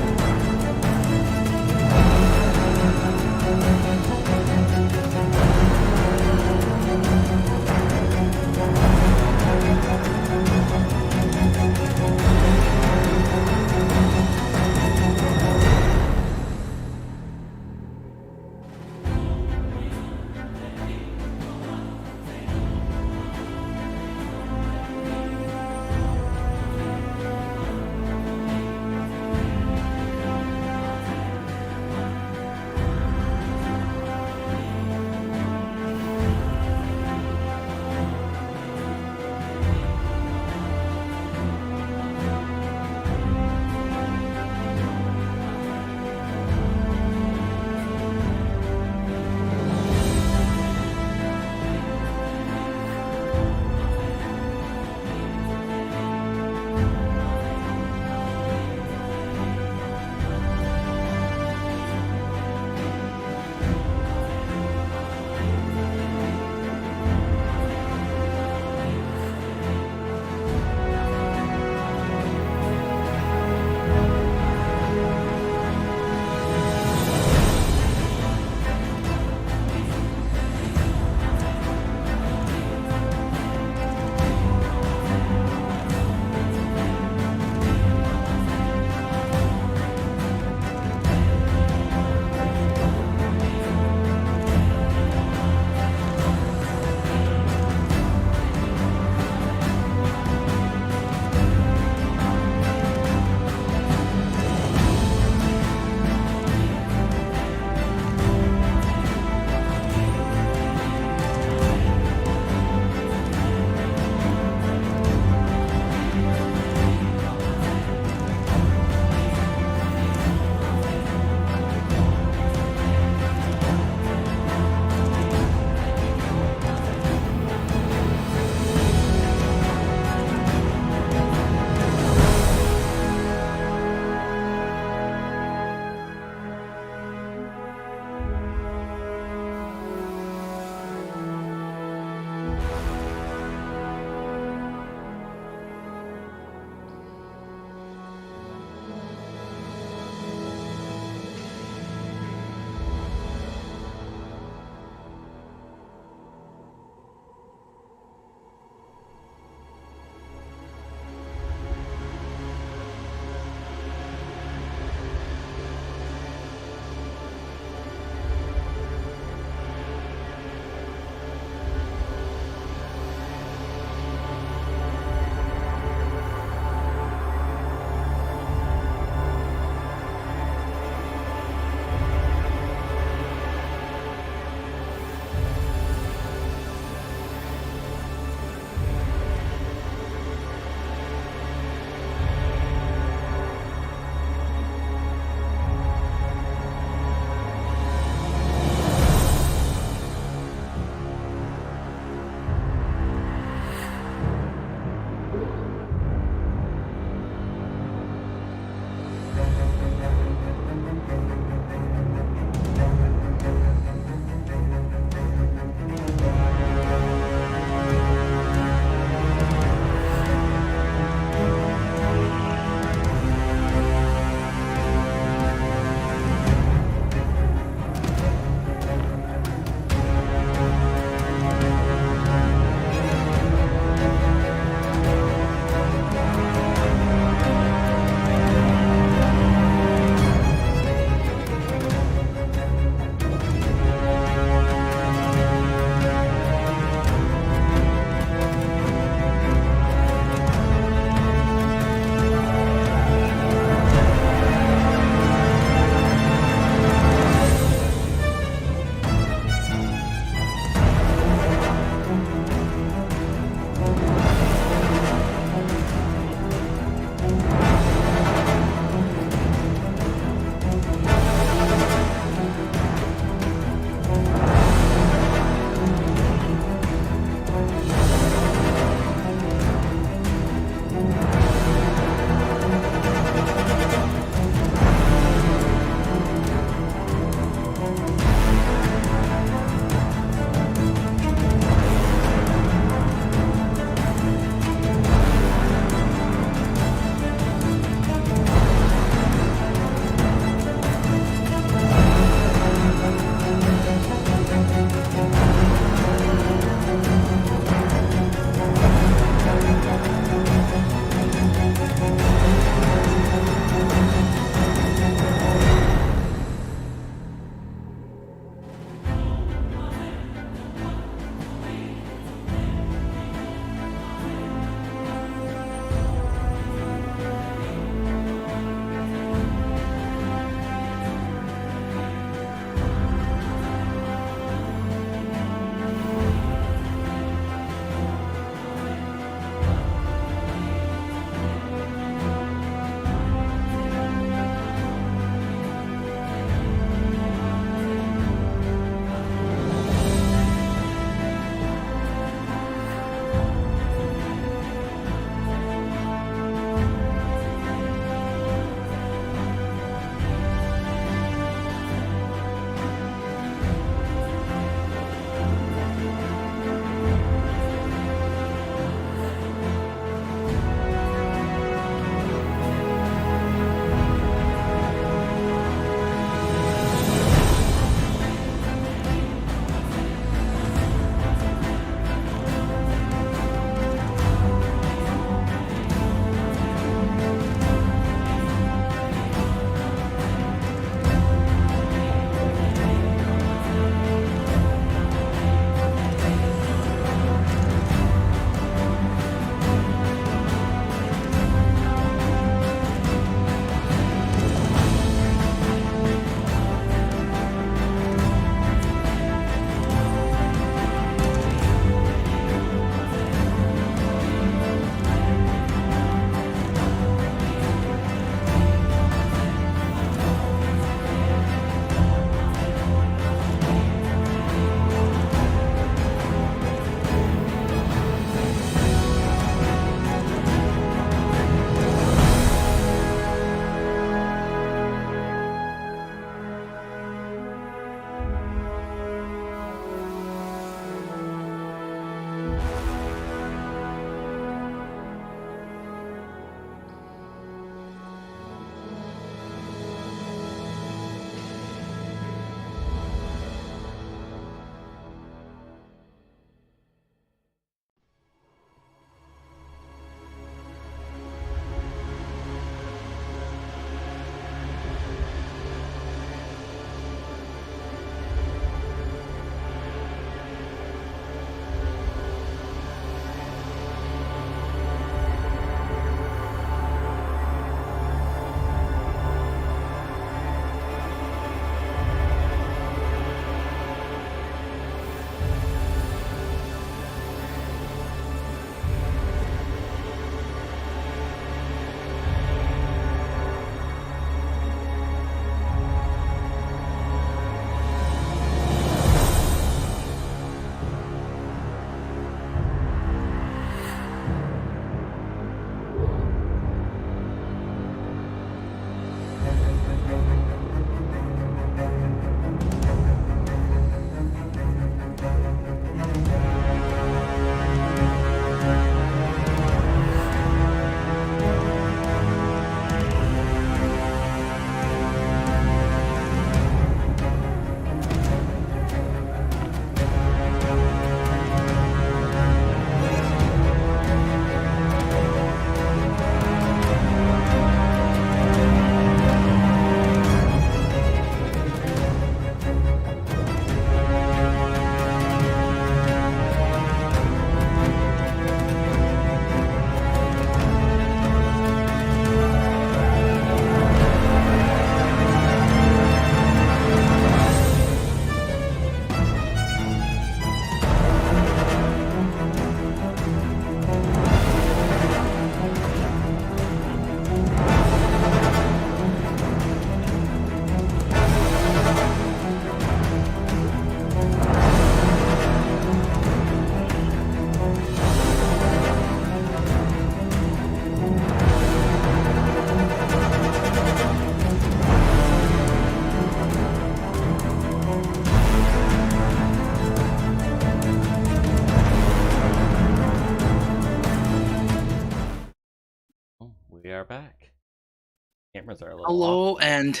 Cameras are a little Hello, off, there. and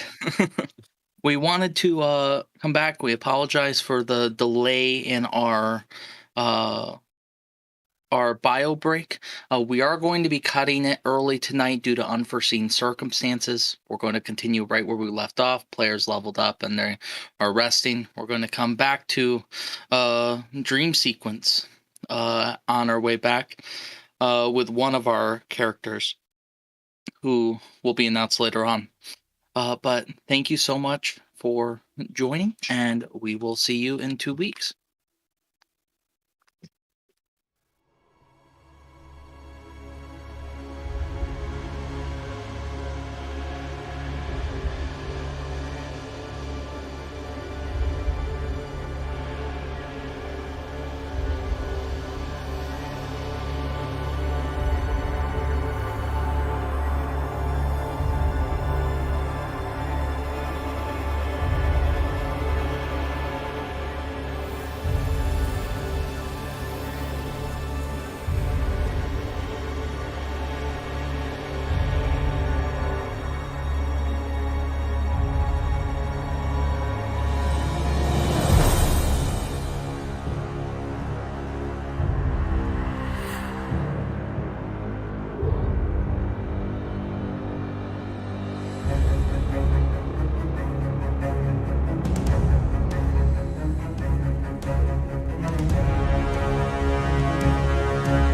we wanted to come back. We apologize for the delay in uh our bio break. We are going to be cutting it early tonight due to unforeseen circumstances. We're going to continue right where we left off. Players leveled up and they are resting. We're going to come back to dream sequence on our way back with one of our characters who will be announced later on. But thank you so much for joining, and we will see you in 2 weeks.